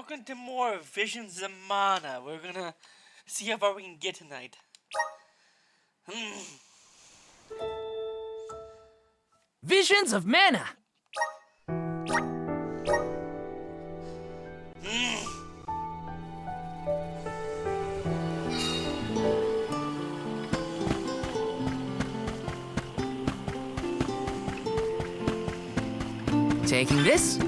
welcome to more Visions of Mana. We're gonna see how far we can get tonight. Visions of Mana! Taking this?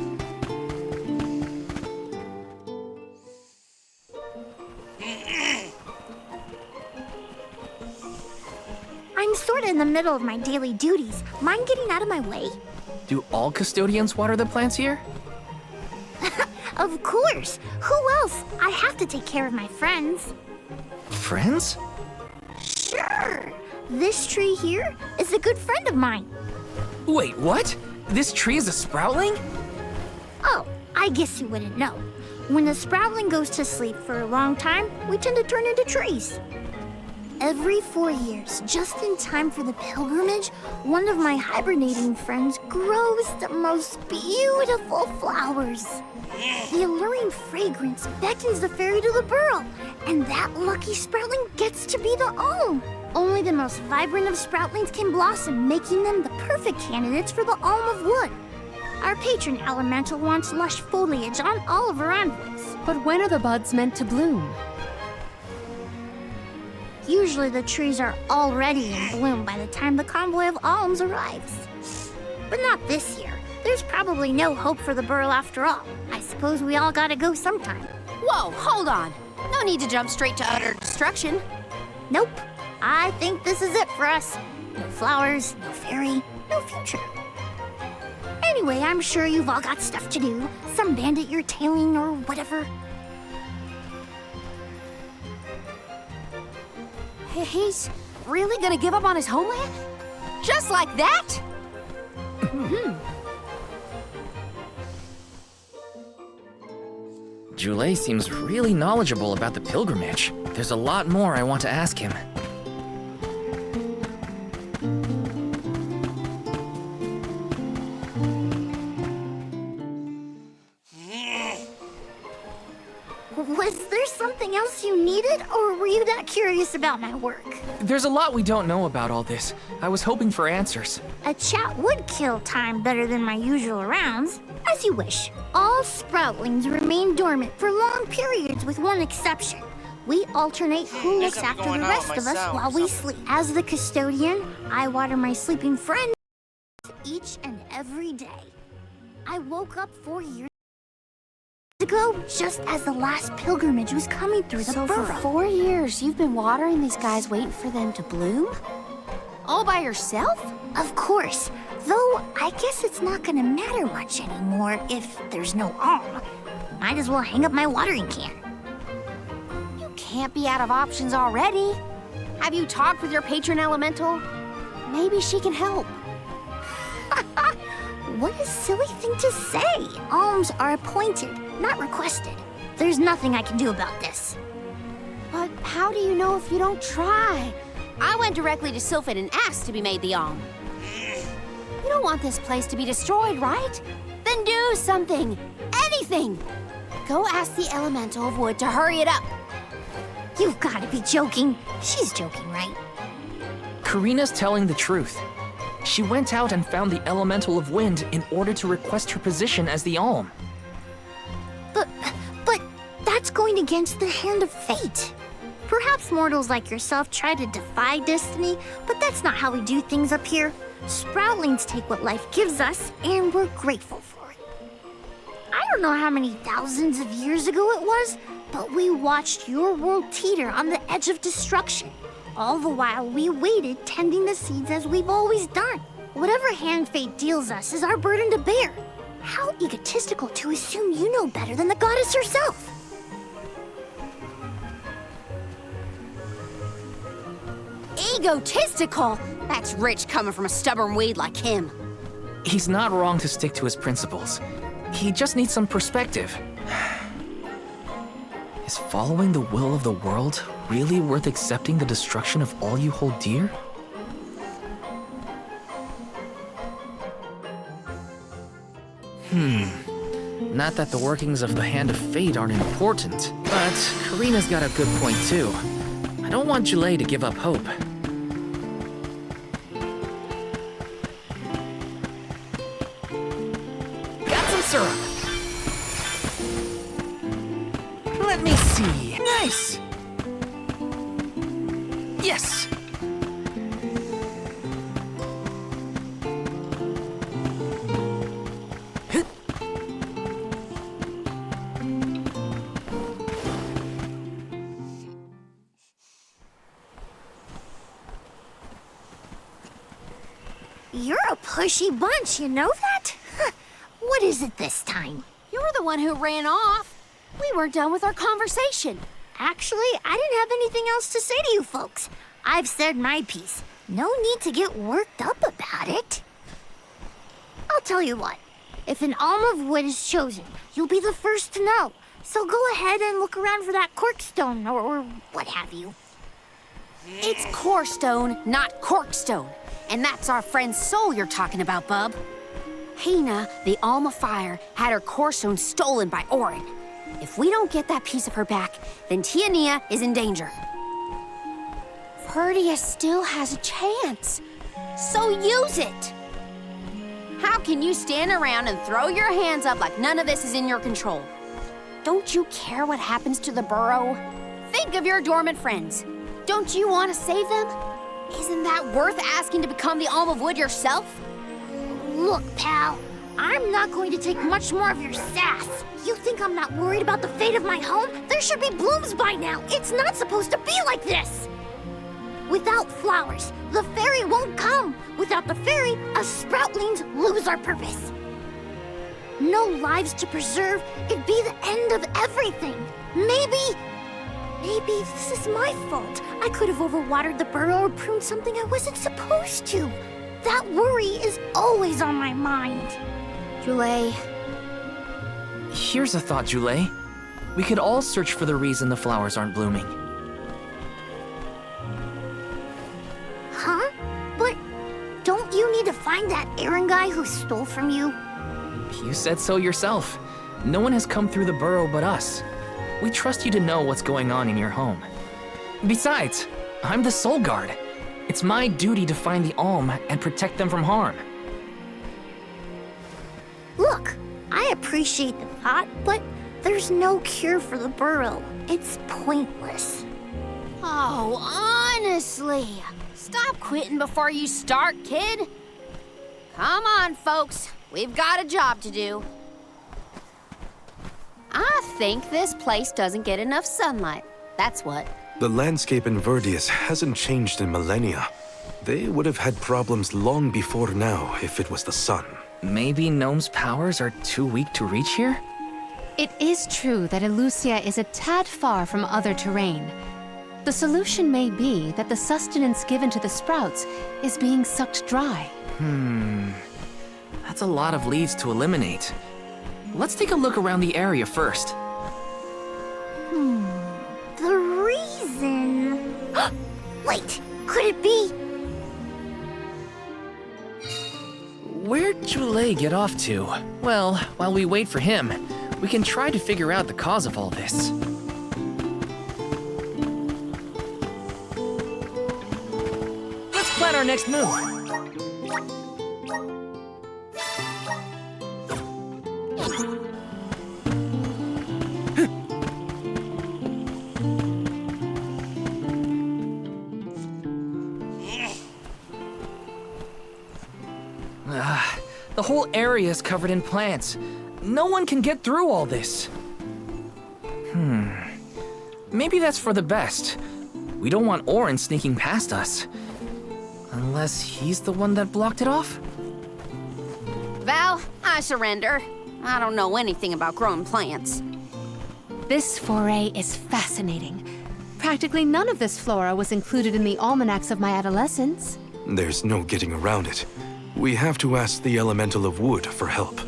I'm sorta in the middle of my daily duties. Mind getting out of my way? Do all custodians water the plants here? Of course! Who else? I have to take care of my friends. Friends? Sure! This tree here is a good friend of mine. Wait, what? This tree is a sproutling? Oh, I guess you wouldn't know. When a sproutling goes to sleep for a long time, we tend to turn into trees. Every 4 years, just in time for the pilgrimage, one of my hibernating friends grows the most beautiful flowers. The alluring fragrance beckons the fairy to the burrow, and that lucky sproutling gets to be the alm. Only the most vibrant of sproutlings can blossom, making them the perfect candidates for the alm of wood. Our patron elemental wants lush foliage on all of our envoys. But when are the buds meant to bloom? Usually the trees are already in bloom by the time the convoy of alms arrives. But not this year. There's probably no hope for the burrow after all. I suppose we all gotta go sometime. Whoa, hold on. No need to jump straight to utter destruction. Nope. I think this is it for us. No flowers, no fairy, no future. Anyway, I'm sure you've all got stuff to do. Some bandit you're tailing or whatever. He's really gonna give up on his homeland? Just like that? Jule seems really knowledgeable about the pilgrimage. There's a lot more I want to ask him. Was there something else you needed, or were you that curious about my work? There's a lot we don't know about all this. I was hoping for answers. A chat would kill time better than my usual rounds. As you wish. All sproutlings remain dormant for long periods with one exception. We alternate who looks something after the going on rest with of my us sound or while we something. sleep. As the custodian, I water my sleeping friends each and every day. I woke up 4 years ago, just as the last pilgrimage was coming through the So burrow. for 4 years, you've been watering these guys waiting for them to bloom? All by yourself? Of course. Though, I guess it's not gonna matter much anymore if there's no alm. Might as well hang up my watering can. You can't be out of options already. Have you talked with your patron elemental? Maybe she can help. What a silly thing to say. Alms are appointed, not requested. There's nothing I can do about this. But how do you know if you don't try? I went directly to Sylphid and asked to be made the alm. You don't want this place to be destroyed, right? Then do something. Anything. Go ask the elemental of wood to hurry it up. You've got to be joking. She's joking, right? Karina's telling the truth. She went out and found the elemental of wind in order to request her position as the alm. But that's going against the hand of fate. Perhaps mortals like yourself try to defy destiny, but that's not how we do things up here. Sproutlings take what life gives us, and we're grateful for it. I don't know how many thousands of years ago it was, but we watched your world teeter on the edge of destruction. All the while we waited, tending the seeds as we've always done. Whatever hand fate deals us is our burden to bear. How egotistical to assume you know better than the goddess herself. Egotistical? That's rich coming from a stubborn weed like him. He's not wrong to stick to his principles. He just needs some perspective. Is following the will of the world really worth accepting the destruction of all you hold dear? Not that the workings of the Hand of Fate aren't important, but Karina's got a good point too. I don't want Julei to give up hope. Got some syrup. Let me see. Nice! Yes! You're a pushy bunch, you know that? What is it this time? You're the one who ran off. We weren't done with our conversation. Actually, I didn't have anything else to say to you folks. I've said my piece. No need to get worked up about it. I'll tell you what. If an alm of wood is chosen, you'll be the first to know. So go ahead and look around for that corkstone or what have you. It's corestone, not corkstone. And that's our friend Soul you're talking about, bub. Hina, the Alm of Fire, had her corestone stolen by Orin. If we don't get that piece of her back, then Tiania is in danger. Verdia still has a chance, so use it. How can you stand around and throw your hands up like none of this is in your control? Don't you care what happens to the burrow? Think of your dormant friends. Don't you want to save them? Isn't that worth asking to become the Alm of Wood yourself? Look, pal, I'm not going to take much more of your sass. You think I'm not worried about the fate of my home? There should be blooms by now. It's not supposed to be like this. Without flowers, the fairy won't come. Without the fairy, us sproutlings lose our purpose. No lives to preserve, it'd be the end of everything. Maybe this is my fault. I could have overwatered the burrow or pruned something I wasn't supposed to. That worry is always on my mind. Julei, Here's a thought, Julei. We could all search for the reason the flowers aren't blooming. Huh? But don't you need to find that Aaron guy who stole from you? You said so yourself. No one has come through the burrow but us. We trust you to know what's going on in your home. Besides, I'm the Soul Guard. It's my duty to find the Alm and protect them from harm. Look, I appreciate the thought, but there's no cure for the burrow. It's pointless. oh, honestly. Stop quitting before you start, kid. Come on, folks. We've got a job to do. I think this place doesn't get enough sunlight. That's what. The landscape in Verdius hasn't changed in millennia. They would have had problems long before now if it was the sun. Maybe Gnome's powers are too weak to reach here? It is true that Elusia is a tad far from other terrain. The solution may be that the sustenance given to the sprouts is being sucked dry. That's a lot of leads to eliminate. Let's take a look around the area first. The reason... Wait, could it be... Where'd Julei get off to? Well, while we wait for him, we can try to figure out the cause of all this. Let's plan our next move. The whole area is covered in plants. No one can get through all this. Maybe that's for the best. We don't want Orin sneaking past us. Unless he's the one that blocked it off? Val, I surrender. I don't know anything about growing plants. This foray is fascinating. Practically none of this flora was included in the almanacs of my adolescence. There's no getting around it. We have to ask the Elemental of Wood for help.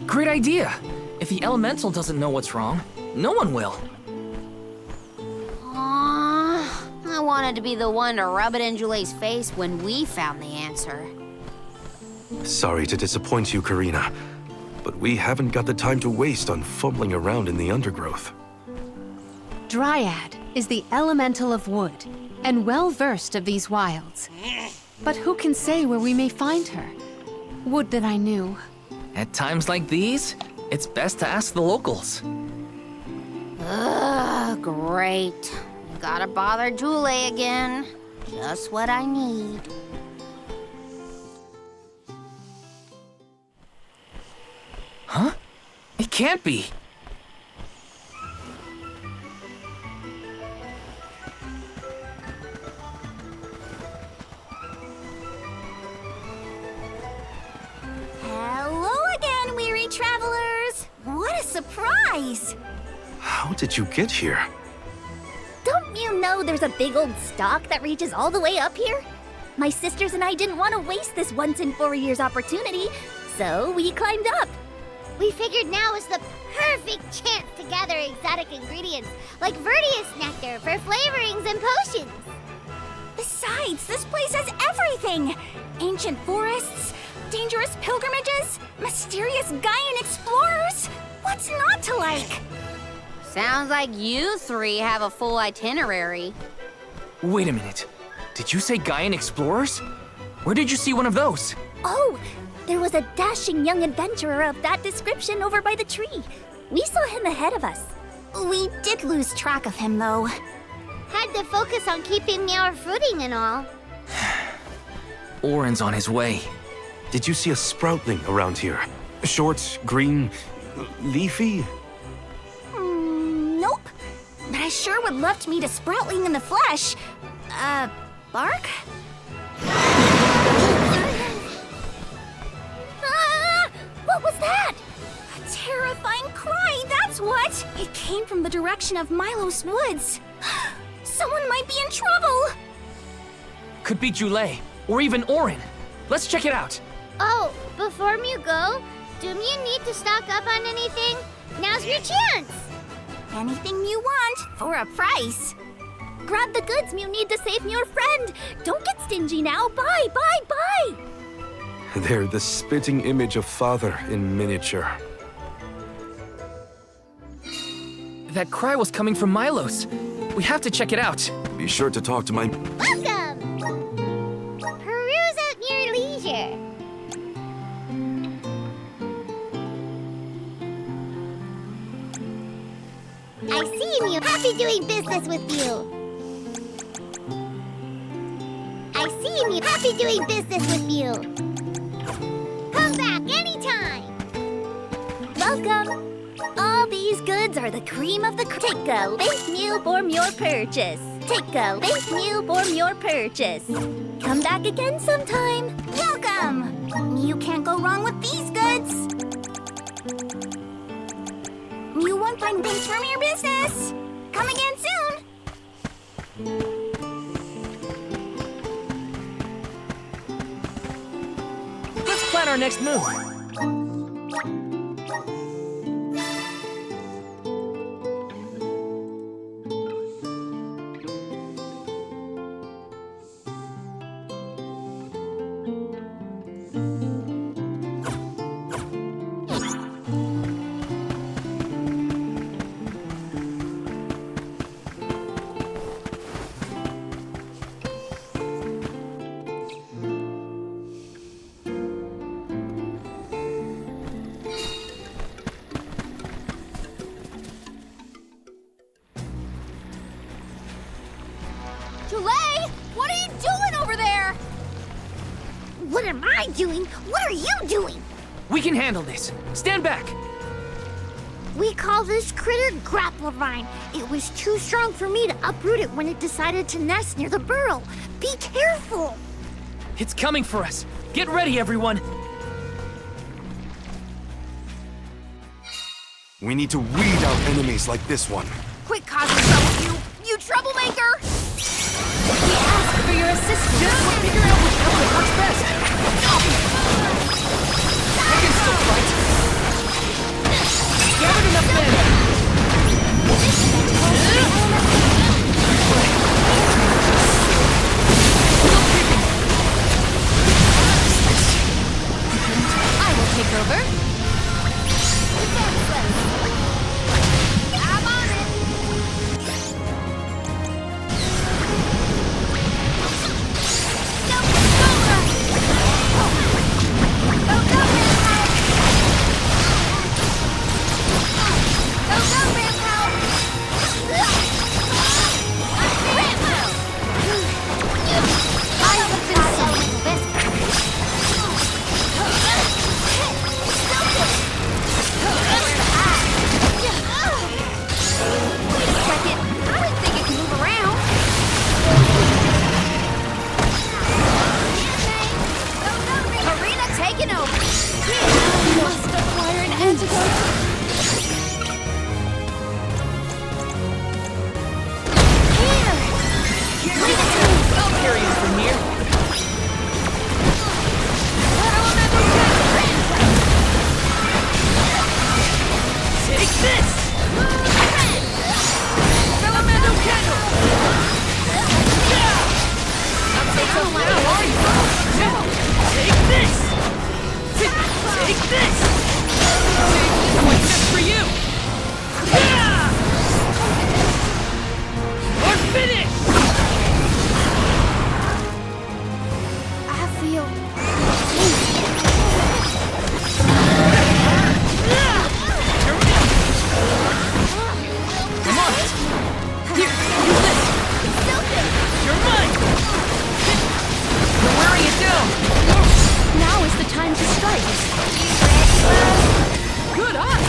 Great idea. If the elemental doesn't know what's wrong, no one will. Aww, I wanted to be the one to rub it in Julei's face when we found the answer. Sorry to disappoint you, Karina. but we haven't got the time to waste on fumbling around in the undergrowth. Dryad is the elemental of wood, and well versed of these wilds. But who can say where we may find her? Would that I knew. At times like these, it's best to ask the locals. Ugh, great. Gotta bother Jule again. Just what I need. Huh? It can't be. Hello again, weary travelers! What a surprise! How did you get here? Don't you know there's a big old stalk that reaches all the way up here? My sisters and I didn't want to waste this once in 4 years opportunity, so we climbed up. We figured now is the perfect chance to gather exotic ingredients like Verdius nectar for flavorings and potions. Besides, this place has everything! Ancient forests, dangerous pilgrimages, mysterious Gaian explorers! What's not to like? Sounds like you three have a full itinerary. Wait a minute. Did you say Gaian explorers? Where did you see one of those? Oh, there was a dashing young adventurer of that description over by the tree. We saw him ahead of us. We did lose track of him, though. Had to focus on keeping our footing and all. Orin's on his way. Did you see a sproutling around here? Short, green, leafy? Nope. But I sure would love to meet a sproutling in the flesh. Bark? What was that? A terrifying cry, that's what! It came from the direction of Milos Woods. Someone might be in trouble! Could be Jule, or even Orin. Let's check it out. Oh, before you go, do you need to stock up on anything? Now's your chance! Anything you want, for a price. Grab the goods you need to save your friend. Don't get stingy now. Bye, bye, bye! They're the spitting image of Father in miniature. That cry was coming from Milos. We have to check it out. Be sure to talk to my... Welcome! Peruse at your leisure. I see you. Happy doing business with you. I see you. Happy doing business with you. Come back anytime. Welcome. All these goods are the cream of the Take a link meal for your purchase. Take a link meal for your purchase. Come back again sometime. Welcome. You can't go wrong with these goods. You won't find things from your business. Come again soon. Let's plan our next move. Jule, what are you doing over there? What am I doing? What are you doing? We can handle this. Stand back. We call this critter Grapplervine. It was too strong for me to uproot it when it decided to nest near the burrow. Be careful! It's coming for us. Get ready, everyone. We need to weed out enemies like this one. Quit causing trouble, you troublemaker! We ask for your assistance. We'll figure out which method works best. I can still fight. Gathered enough men. I will take over. Take this! This one's just for you! Or finish! I feel... Come on! Here, use this! You're mine! You're wearing it down! Now is the time to strike. Good eye!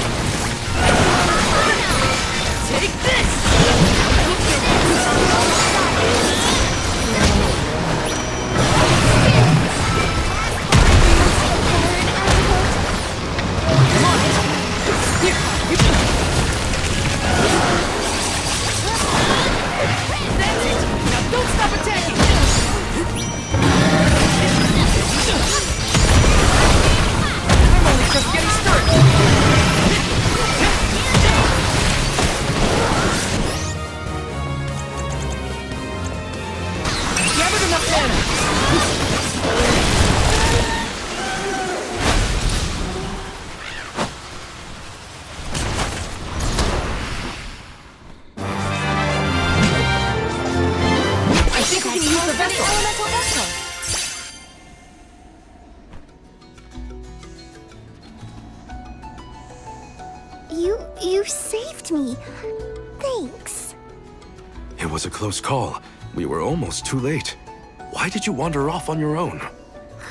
Take this! Come on! Here, you can... That's it! Now don't stop attacking! I'm only just getting started! Gathered enough mana! I think we can use the vessel! Elemental vessel. You saved me. Thanks. It was a close call. We were almost too late. Why did you wander off on your own?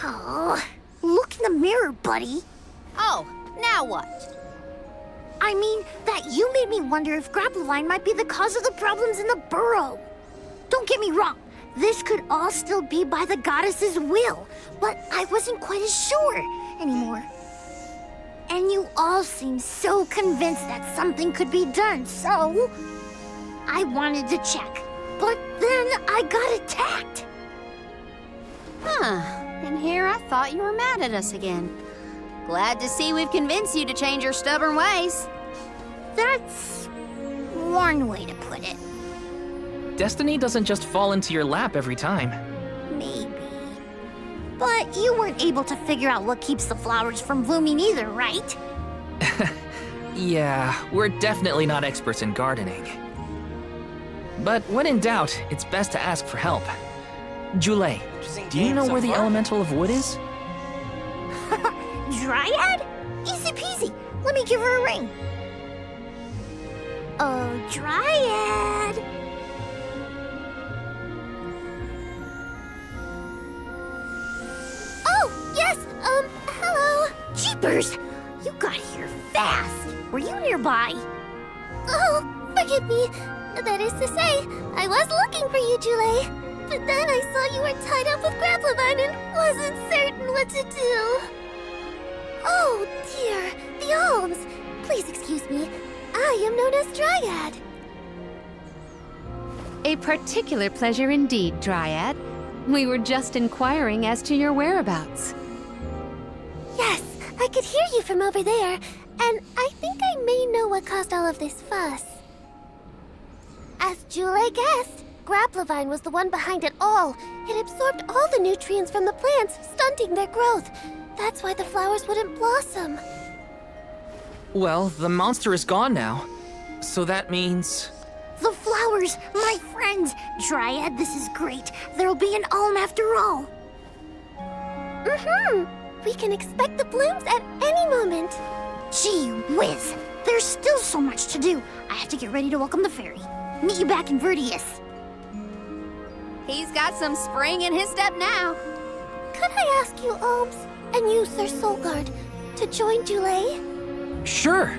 Oh, look in the mirror, buddy. Oh, now what? I mean, that you made me wonder if Grappevine might be the cause of the problems in the burrow. Don't get me wrong, this could all still be by the goddess's will, but I wasn't quite as sure anymore. And you all seem so convinced that something could be done, so I wanted to check. But then I got attacked. Huh. And here I thought you were mad at us again. Glad to see we've convinced you to change your stubborn ways. That's one way to put it. Destiny doesn't just fall into your lap every time. Maybe. But you weren't able to figure out what keeps the flowers from blooming either, right? Yeah, we're definitely not experts in gardening. But when in doubt, it's best to ask for help. Jule, Interesting do you game know so where the far. elemental of wood is? Dryad? Easy peasy. Let me give her a ring. Oh, Dryad. Oh, yes, hello. Jeepers, you got here fast. Were you nearby? Oh, forgive me. That is to say, I was looking for you, Jule. But then I saw you were tied up with Grappevine and wasn't certain what to do. Oh, dear. The alms. Please excuse me. I am known as Dryad. A particular pleasure indeed, Dryad. We were just inquiring as to your whereabouts. Yes, I could hear you from over there, and I think I may know what caused all of this fuss. As Jule guessed, Grappevine was the one behind it all. It absorbed all the nutrients from the plants, stunting their growth. That's why the flowers wouldn't blossom. Well, the monster is gone now. So that means... The flowers, my friends. Dryad, this is great. There'll be an alm after all. We can expect the blooms at any moment. Gee whiz. There's still so much to do. I have to get ready to welcome the fairy. Meet you back in Verdius. He's got some spring in his step now. Could I ask you, Alms, and you, Sir Solgard, to join Jule? Sure!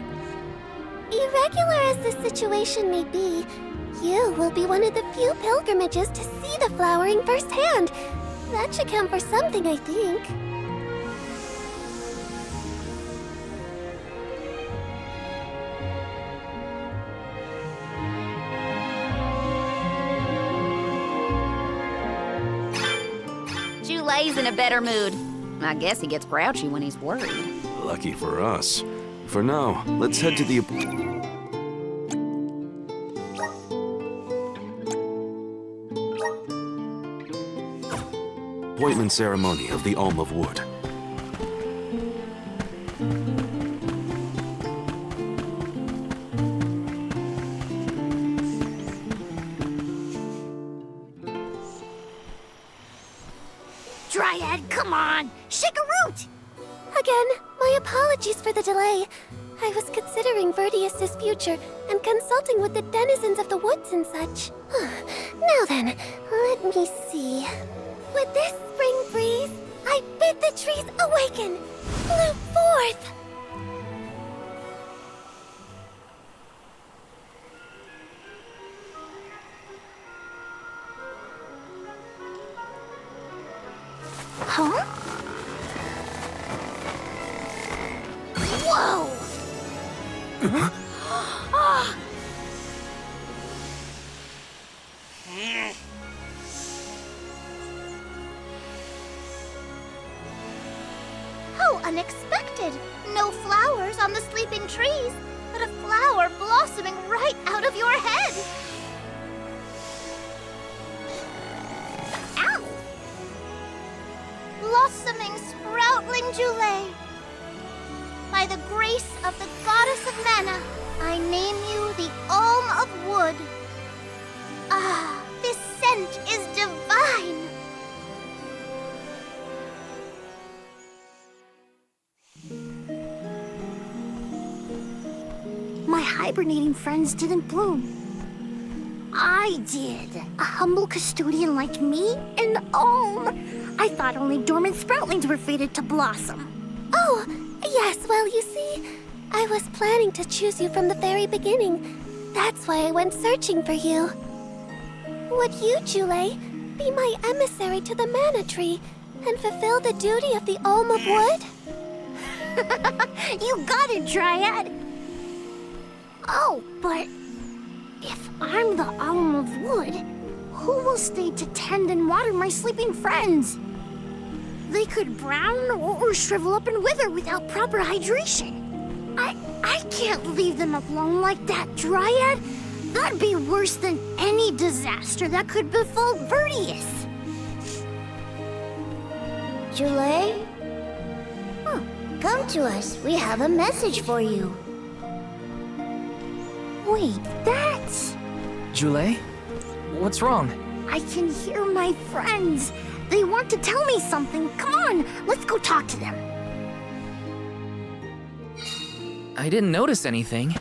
Irregular as the situation may be, you will be one of the few pilgrimages to see the flowering firsthand. That should count for something, I think. Jule's in a better mood. I guess he gets grouchy when he's worried. Lucky for us. For now, let's head to the appointment ceremony of the Alm of Wood. Dryad, come on! Shake a root! Again, my apologies for the delay. I was considering Verdius' future and consulting with the denizens of the woods and such. Now then, let me see. With this spring breeze, I bid the trees awaken, bloom forth! Huh? Whoa! How unexpected! No flowers on the sleeping trees, but a flower blossoming right out of your head! Ow! Blossoming sproutling Julay. By the grace of the goddess of mana, I name you the Alm of Wood. Ah, this scent is divine! My hibernating friends didn't bloom. I did. A humble custodian like me? And I thought only dormant sproutlings were fated to blossom. Oh, yes, well, you see, I was planning to choose you from the very beginning. That's why I went searching for you. Would you, Julay, be my emissary to the mana tree and fulfill the duty of the Alm of Wood? You got it, Dryad! Oh, but if I'm the Alm of Wood, who will stay to tend and water my sleeping friends? They could brown or shrivel up and wither without proper hydration. I can't leave them alone like that, Dryad. That'd be worse than any disaster that could befall Verdius. Julay? Come to us. We have a message for you. Wait, that's... Julay? What's wrong? I can hear my friends. They want to tell me something. Come on, let's go talk to them. I didn't notice anything,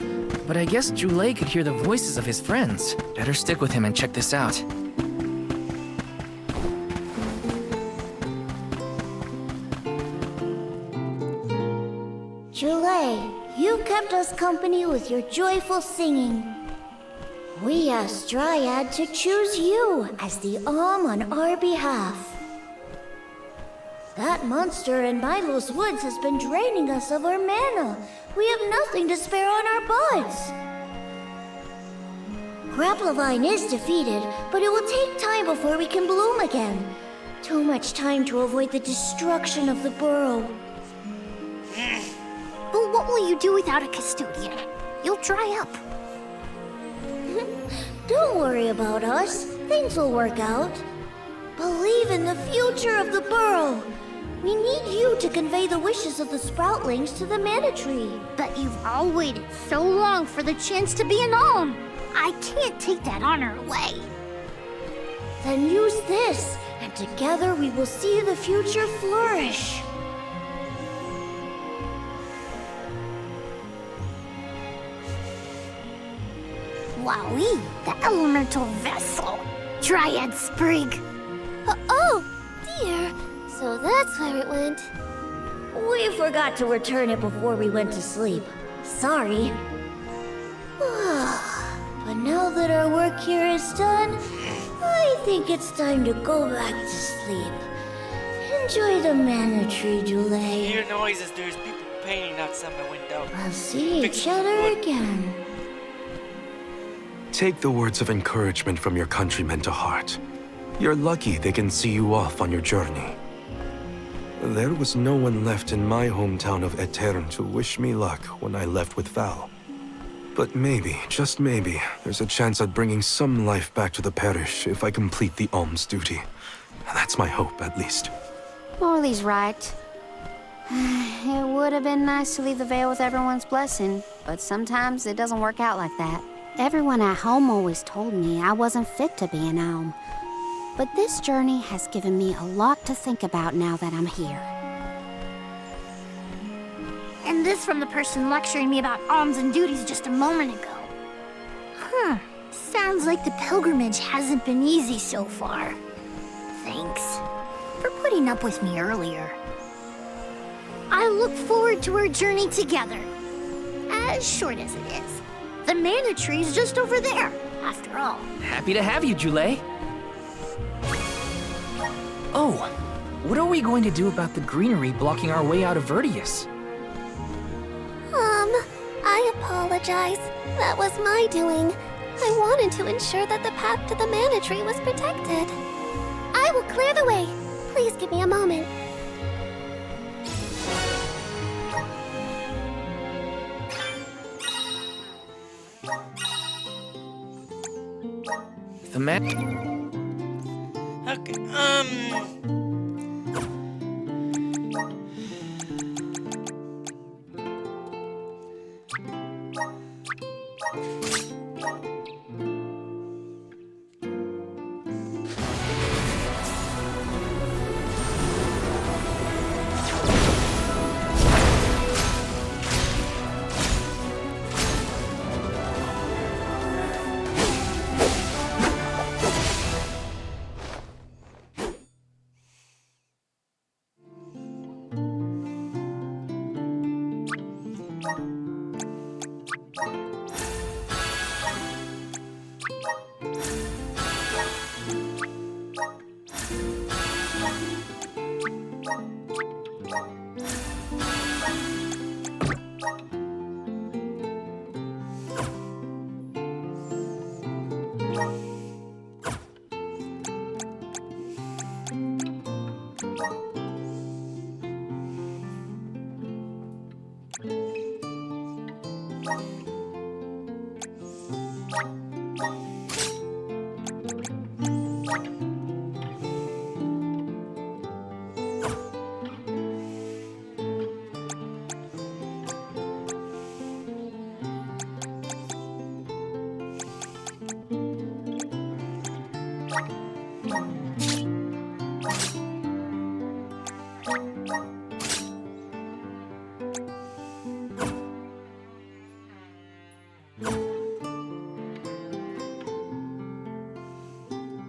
but I guess Julay could hear the voices of his friends. Better stick with him and check this out. Julay, you kept us company with your joyful singing. We asked Dryad to choose you as the Alm on our behalf. That monster in Milo's woods has been draining us of our mana. We have nothing to spare on our buds. Grapplevine is defeated, but it will take time before we can bloom again. Too much time to avoid the destruction of the burrow. But what will you do without a custodian? You'll dry up. Don't worry about us. Things will work out. Believe in the future of the burrow. We need you to convey the wishes of the sproutlings to the mana tree. But you've all waited so long for the chance to be an alm. I can't take that honor away. Then use this, and together we will see the future flourish. Wowie, the elemental vessel. Dryad Sprig. Oh, dear. So that's where it went. We forgot to return it before we went to sleep. Sorry. But now that our work here is done, I think it's time to go back to sleep. Enjoy the mana tree, Julay. Hear noises, there's people painting outside my window. We'll see each Fixing other wood. again. Take the words of encouragement from your countrymen to heart. You're lucky they can see you off on your journey. There was no one left in my hometown of Aetern to wish me luck when I left with Val. But maybe, just maybe, there's a chance at bringing some life back to the parish if I complete the alms duty. That's my hope, at least. Morley's right. It would have been nice to leave the veil with everyone's blessing, but sometimes it doesn't work out like that. Everyone at home always told me I wasn't fit to be an alm. But this journey has given me a lot to think about now that I'm here. And this from the person lecturing me about alms and duties just a moment ago. Huh. Sounds like the pilgrimage hasn't been easy so far. Thanks for putting up with me earlier. I look forward to our journey together. As short as it is. The mana tree's just over there, after all. Happy to have you, Jule. Oh, what are we going to do about the greenery blocking our way out of Vertius? I apologize. That was my doing. I wanted to ensure that the path to the mana tree was protected. I will clear the way. Please give me a moment. The map. Okay,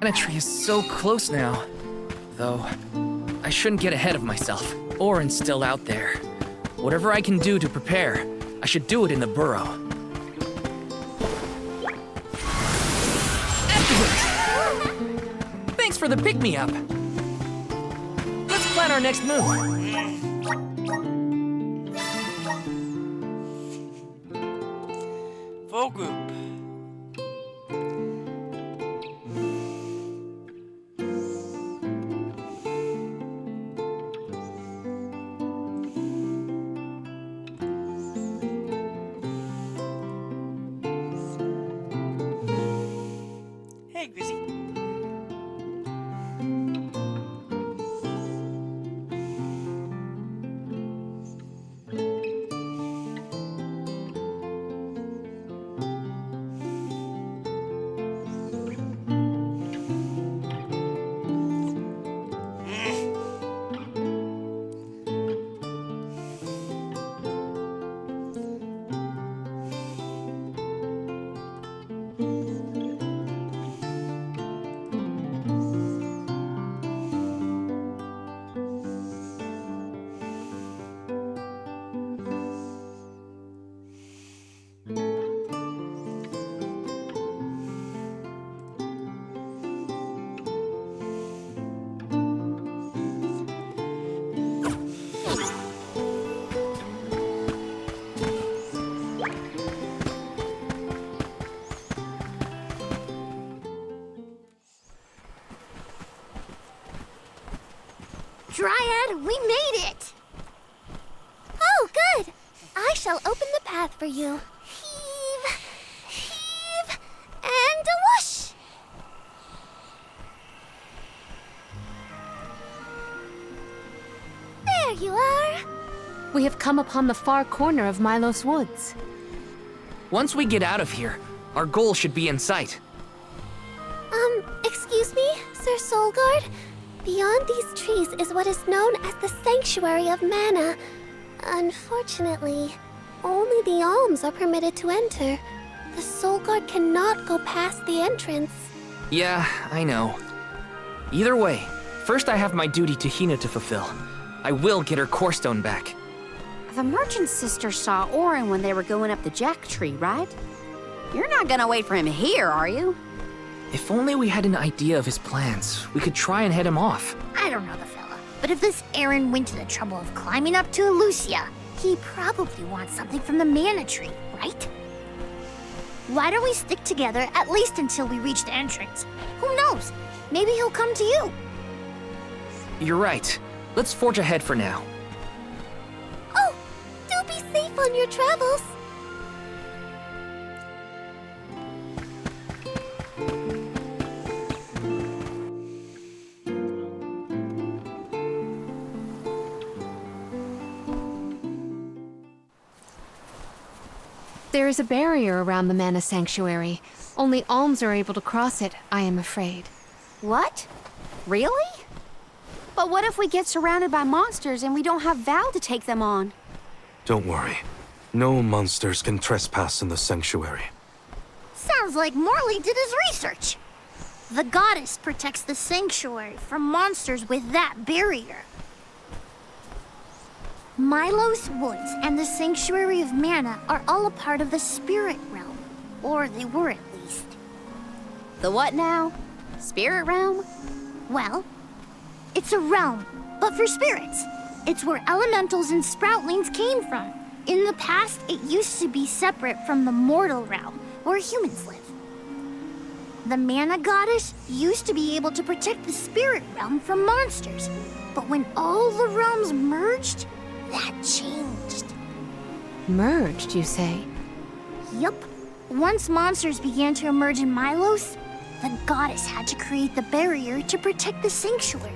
The mana tree is so close now. Though, I shouldn't get ahead of myself, or instill out there. Whatever I can do to prepare, I should do it in the burrow. Activate! Thanks for the pick-me-up. Let's plan our next move. full group. Hey, Grizzy. Dryad, we made it! Oh, good! I shall open the path for you. Heave, heave, and a whoosh! There you are! We have come upon the far corner of Milos Woods. Once we get out of here, our goal should be in sight. Excuse me? Sir Solgard, beyond these trees is what is known as the Sanctuary of Mana. Unfortunately, only the alms are permitted to enter. The Solgard cannot go past the entrance. Yeah, I know. Either way, first I have my duty to Hina to fulfill. I will get her core stone back. The merchant sister saw Orin when they were going up the jack tree, right? You're not gonna wait for him here, are you? If only we had an idea of his plans, we could try and head him off. I don't know the fella, but if this Aaron went to the trouble of climbing up to Elucia, he probably wants something from the mana tree, right? Why don't we stick together at least until we reach the entrance? Who knows? Maybe he'll come to you. You're right. Let's forge ahead for now. Oh, do be safe on your travels. There is a barrier around the Mana Sanctuary. Only alms are able to cross it, I am afraid. What? Really? But what if we get surrounded by monsters and we don't have Val to take them on? Don't worry. No monsters can trespass in the sanctuary. Sounds like Morley did his research. The goddess protects the sanctuary from monsters with that barrier. Milos Woods and the Sanctuary of Mana are all a part of the spirit realm. Or they were at least. The what now? Spirit realm? Well, it's a realm, but for spirits. It's where elementals and sproutlings came from. In the past, it used to be separate from the mortal realm, where humans live. The Mana Goddess used to be able to protect the spirit realm from monsters. But when all the realms merged, that changed. Merged, you say? Yup. Once monsters began to emerge in Milos, the goddess had to create the barrier to protect the sanctuary.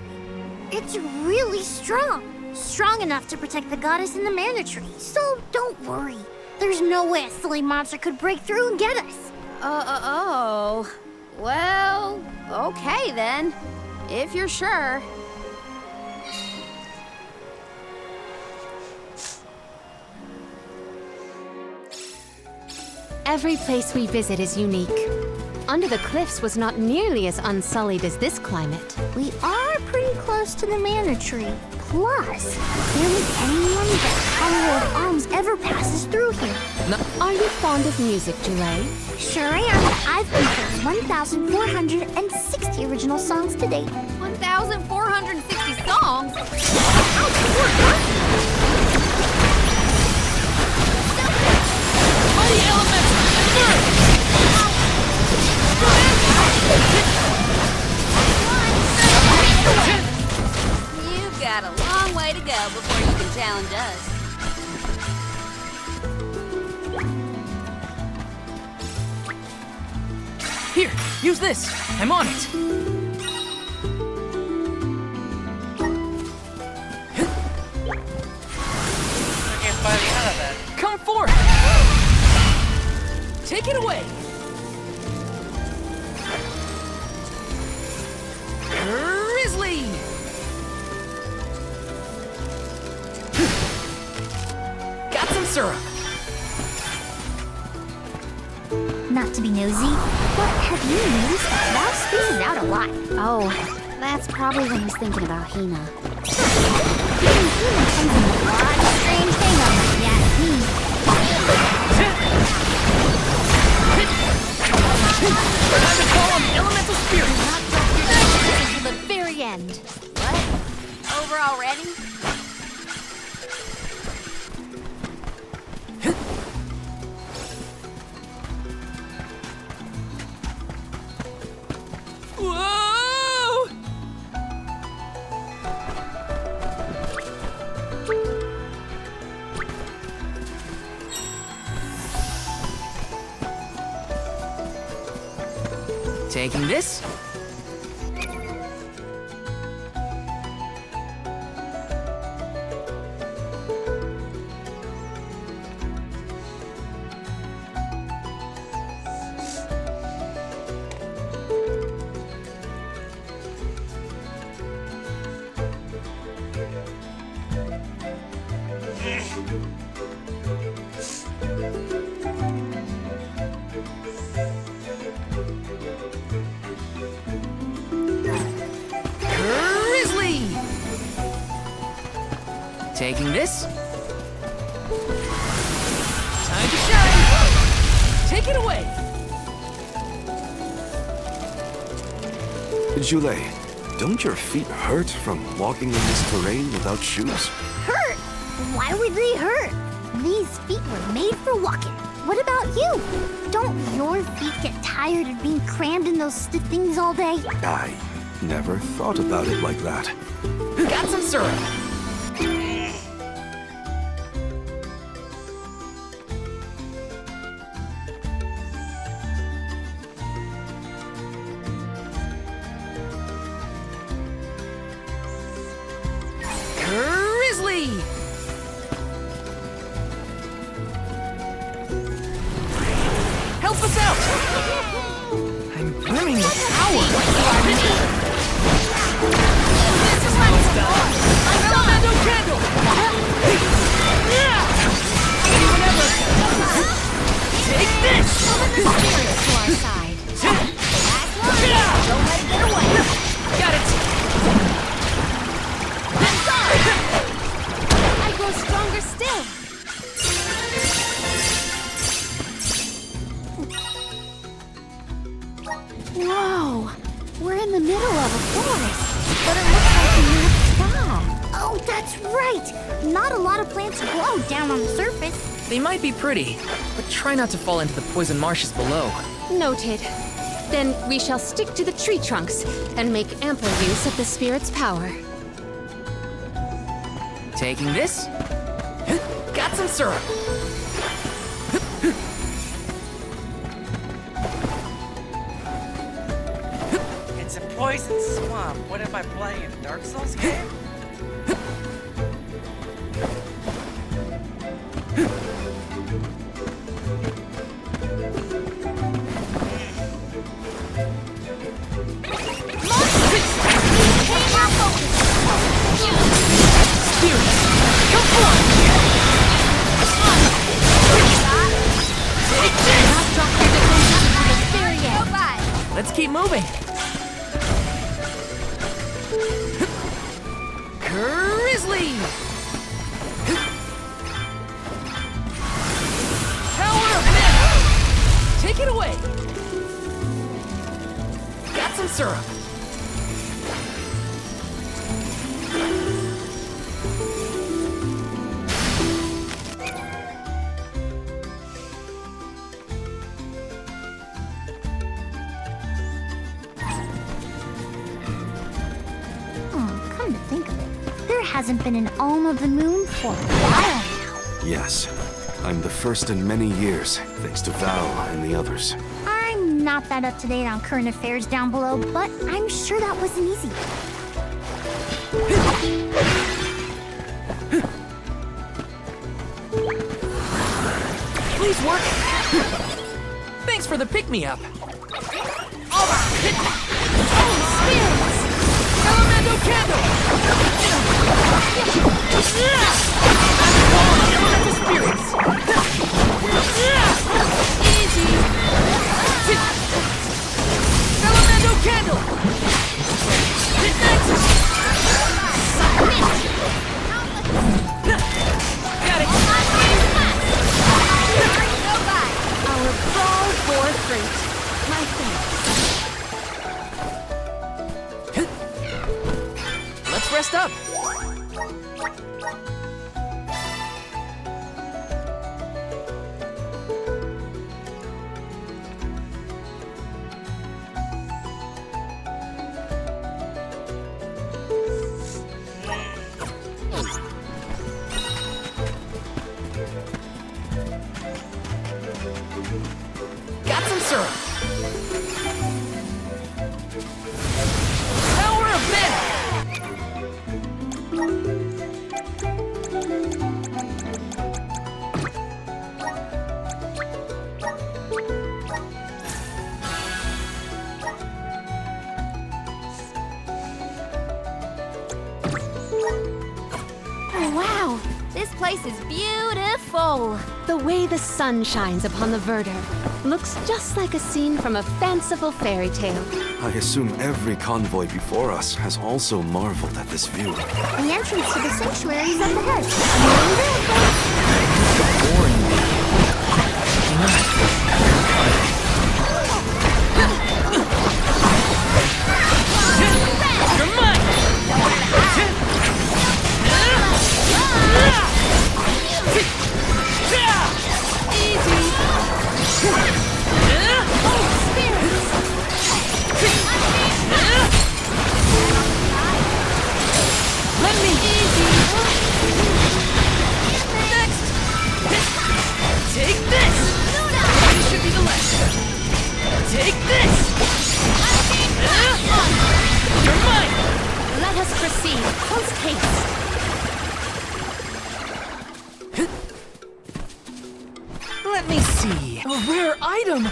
It's really strong. Strong enough to protect the goddess in the mana tree. So don't worry. There's no way a silly monster could break through and get us. Oh. Well, okay then. If you're sure. Every place we visit is unique. Under the Cliffs was not nearly as unsullied as this climate. We are pretty close to the mana tree. Plus, barely anyone but Hollow of Alms ever passes through here. Are you fond of music, Jule? Sure I am. I've composed 1,460 original songs to date. 1,460 songs? You've got a long way to go before you can challenge us. Here, use this. I'm on it. I can't find the out of that. Come forth. Take it away. Grizzly. Got some syrup. Not to be nosy, but have you noticed that Val spaces out a lot? Oh, that's probably when he's thinking about Hina. Even Hina comes in a lot of strange hang-ups like that. I would call him elemental spirit. To the very end. What? Over already? Whoa! Taking this. Taking this. Time to shine! Take it away! Jule, don't your feet hurt from walking in this terrain without shoes? Hurt? Why would they hurt? These feet were made for walking. What about you? Don't your feet get tired of being crammed in those stiff things all day? I never thought about it like that. Got some syrup. Grizzly! Help us out! I'm brimming with power! This is how it's done! Elemental candle! Anyone ever? Take this! Summon the spirits to our side. Don't let it get away. Got it! I grow stronger still. Whoa! We're in the middle of a forest, but it looks like a night sky. Oh, that's right! Not a lot of plants grow down on the surface. They might be pretty, but try not to fall into the poison marshes below. Noted. Then we shall stick to the tree trunks and make ample use of the spirit's power. Taking this. Got some syrup. It's a poison swamp. What am I playing? A Dark Souls game? Let's keep moving. Grizzly! Power of Myth! Take it away! Got some syrup. Oh, come to think of it, there hasn't been an Alm of the Moon for a while now. Yes, I'm the first in many years, thanks to Val and the others. I'm not that up to date on current affairs down below, but I'm sure that wasn't easy. Please work. Thanks for the pick-me-up. Elemental candle! Elemental spirits! Easy! Elemental candle! Got it! Our brawl bore fruit. My thanks. Let's rest up. Got some syrup. Power of Myth! Oh, wow. This place is beautiful. beautiful! The way the sun shines upon the verdure looks just like a scene from a fanciful fairy tale. I assume every convoy before us has also marveled at this view. The entrance to the sanctuary is up ahead. Nearly there, folks. Let us proceed post haste. Let me see. A rare item!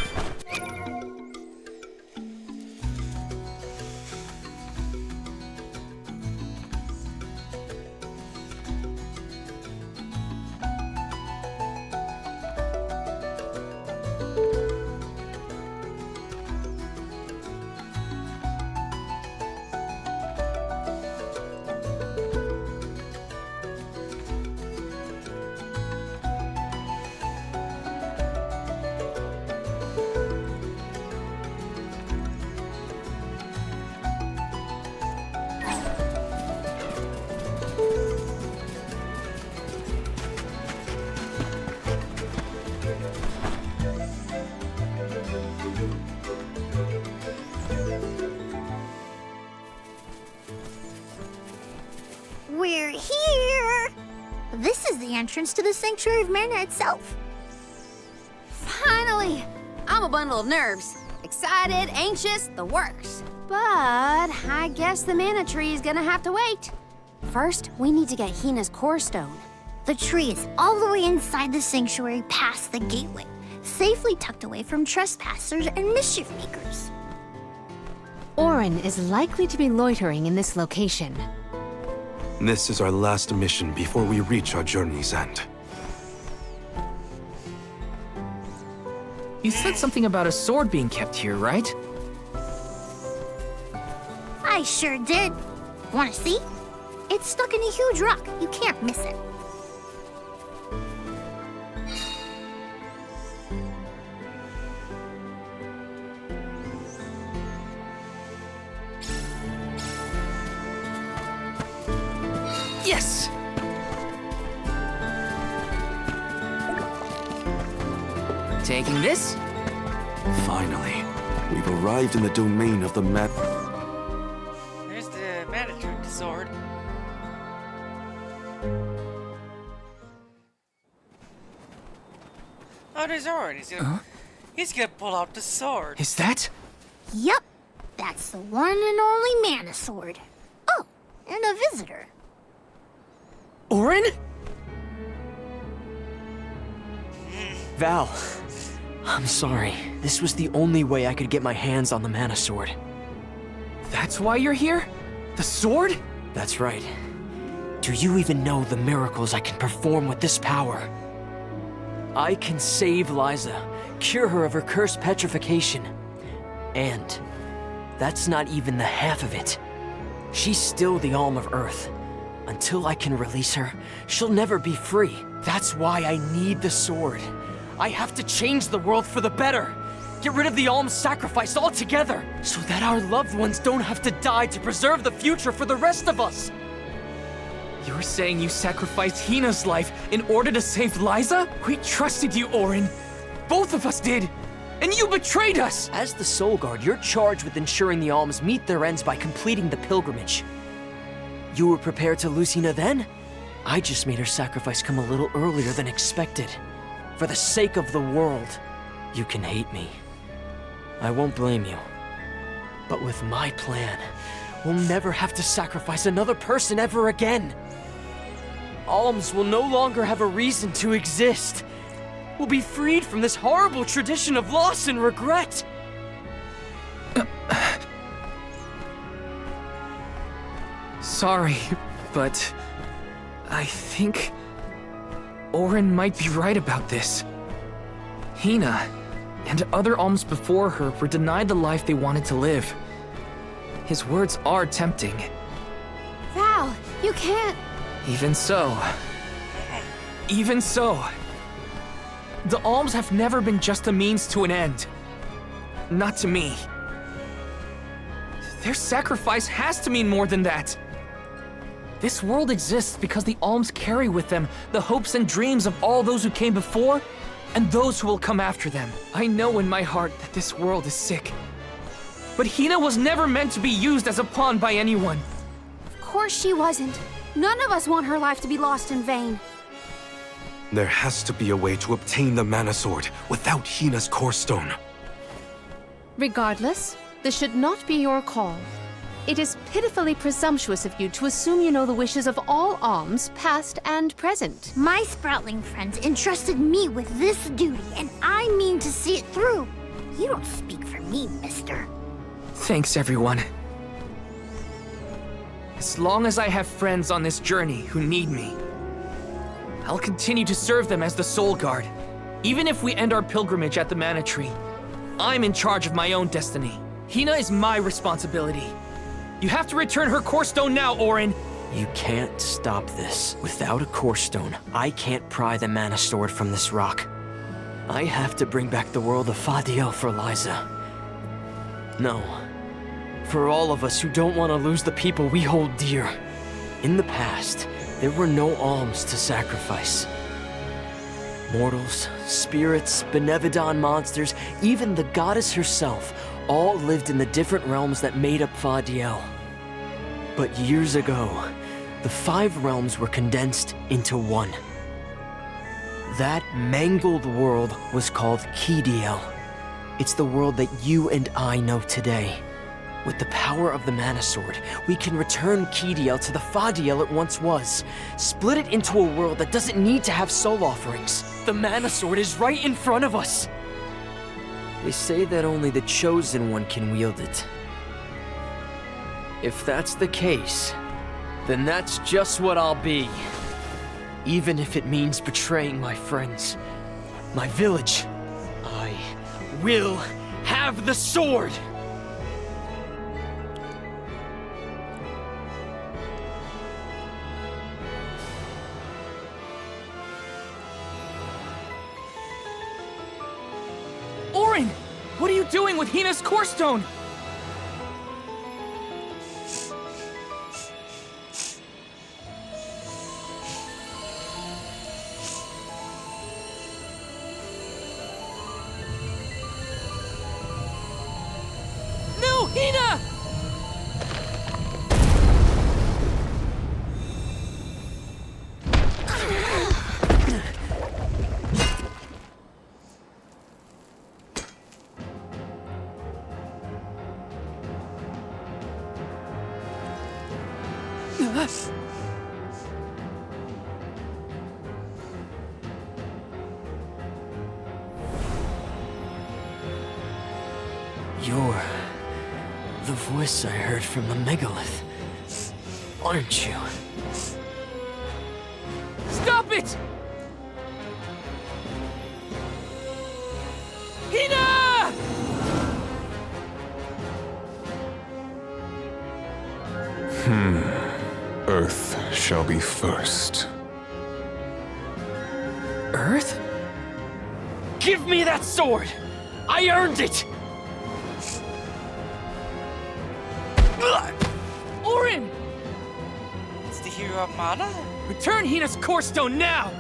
We're here! This is the entrance to the Sanctuary of Mana itself. Finally! I'm a bundle of nerves. Excited, anxious, the works. But I guess the mana tree is gonna have to wait. First, we need to get Hina's core stone. The tree is all the way inside the sanctuary past the gateway, safely tucked away from trespassers and mischief makers. Orin is likely to be loitering in this location. This is our last mission before we reach our journey's end. You said something about a sword being kept here, right? I sure did. Wanna see? It's stuck in a huge rock. You can't miss it. Yes! Taking this? Finally, we've arrived in the domain of the There's the manager sword. Oh, there's Orin. He's gonna pull out the sword. Is that? Yup. That's the one and only Mana Sword. Oh, and a visitor. Orin? Val, I'm sorry. This was the only way I could get my hands on the Mana Sword. That's why you're here? The sword? That's right. Do you even know the miracles I can perform with this power? I can save Liza, cure her of her cursed petrification. And that's not even the half of it. She's still the Alm of Earth. Until I can release her, she'll never be free. That's why I need the sword. I have to change the world for the better. Get rid of the Alm's sacrifice altogether, so that our loved ones don't have to die to preserve the future for the rest of us. You're saying you sacrificed Hina's life in order to save Liza? We trusted you, Orin. Both of us did. And you betrayed us! As the Soul Guard, you're charged with ensuring the Alms meet their ends by completing the pilgrimage. You were prepared to lose Hina then? I just made her sacrifice come a little earlier than expected. For the sake of the world, you can hate me. I won't blame you. But with my plan, we'll never have to sacrifice another person ever again. Alms will no longer have a reason to exist. We'll be freed from this horrible tradition of loss and regret. Sorry, but I think Orin might be right about this. Hina and other alms before her were denied the life they wanted to live. His words are tempting. Val, you can't. Even so, the alms have never been just a means to an end. Not to me. Their sacrifice has to mean more than that. This world exists because the alms carry with them the hopes and dreams of all those who came before and those who will come after them. I know in my heart that this world is sick. But Hina was never meant to be used as a pawn by anyone. Of course she wasn't. None of us want her life to be lost in vain. There has to be a way to obtain the Mana Sword without Hina's Core Stone. Regardless, this should not be your call. It is pitifully presumptuous of you to assume you know the wishes of all alms, past and present. My Sproutling friends entrusted me with this duty, and I mean to see it through. You don't speak for me, mister. Thanks, everyone. As long as I have friends on this journey who need me, I'll continue to serve them as the Soul Guard. Even if we end our pilgrimage at the Mana Tree, I'm in charge of my own destiny. Hina is my responsibility. You have to return her Core Stone now, Orin! You can't stop this. Without a Core Stone, I can't pry the Mana Sword from this rock. I have to bring back the world of Fadiel for Liza. No. For all of us who don't want to lose the people we hold dear. In the past, there were no alms to sacrifice. Mortals, spirits, Benevodon monsters, even the goddess herself, all lived in the different realms that made up Fadiel. But years ago, the 5 realms were condensed into one. That mangled world was called Kidiel. It's the world that you and I know today. With the power of the Mana Sword, we can return Kidiel to the Fadiel it once was. Split it into a world that doesn't need to have soul offerings. The Mana Sword is right in front of us! They say that only the Chosen One can wield it. If that's the case, then that's just what I'll be. Even if it means betraying my friends, my village, I will have the sword! Orin! What are you doing with Hina's Core Stone? No, Hina! You're the voice I heard from the megalith, aren't you? Stop it! Hina! Earth shall be first. Earth? Give me that sword! I earned it! Orin! It's the hero of Mana? Return Hina's Core Stone now!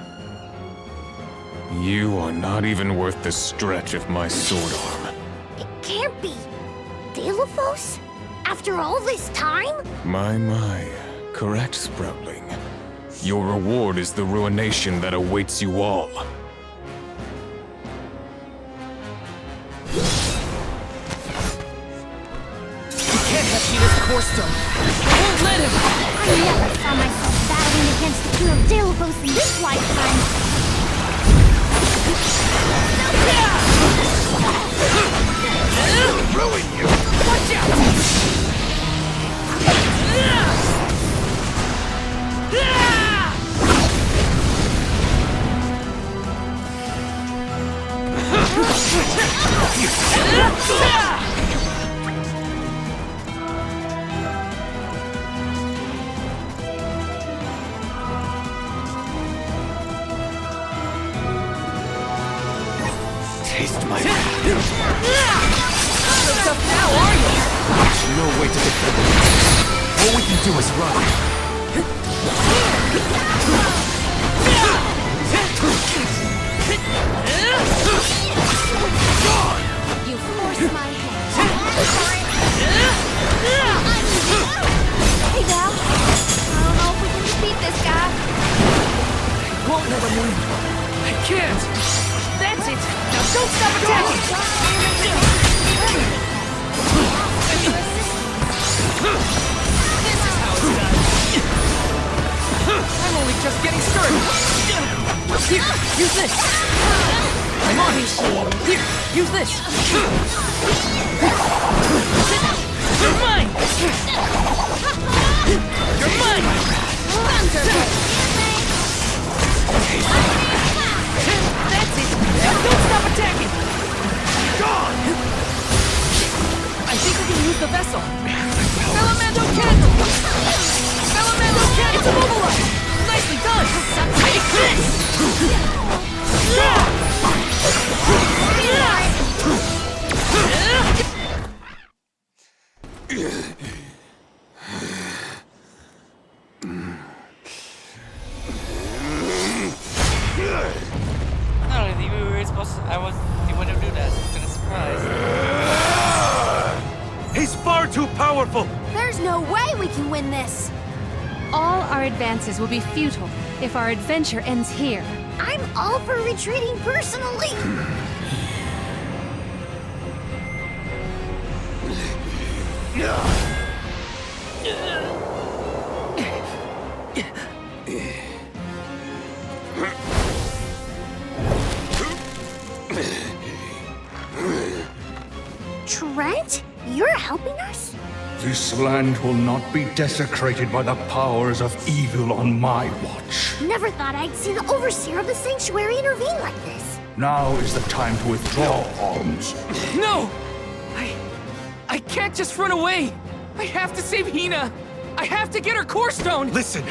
You are not even worth the stretch of my sword arm. It can't be. Delophos? After all this time? My. Correct, Sproutling. Your reward is the ruination that awaits you all. Can't have Hina's Core Stone. I won't let him! I never saw myself battling against the hero Delophos in this lifetime. Ruin you! Watch out! There's no way to defend it. All we can do is run. You forced my hand. Hey, Val. I don't know if we can defeat this guy. Won't let him win. I can't. That's it. Now don't stop attacking. This is how it's done. I'm only just getting started. Here, use this. I'm on. Here, use this. You're mine. You're mine. That's it. Now don't stop attacking. Gone. I think we can use the vessel. Salamando candle. Salamando candle. It's immobilized. Nicely done. Take this. I don't think we were supposed to. They wouldn't do that. It's been a surprise. He's far too powerful! There's no way we can win this. All our advances will be futile if our adventure ends here. I'm all for retreating personally. Trent? You're helping us? This land will not be desecrated by the powers of evil on my watch. Never thought I'd see the Overseer of the Sanctuary intervene like this. Now is the time to withdraw arms. No! I can't just run away! I have to save Hina! I have to get her core stone! Listen,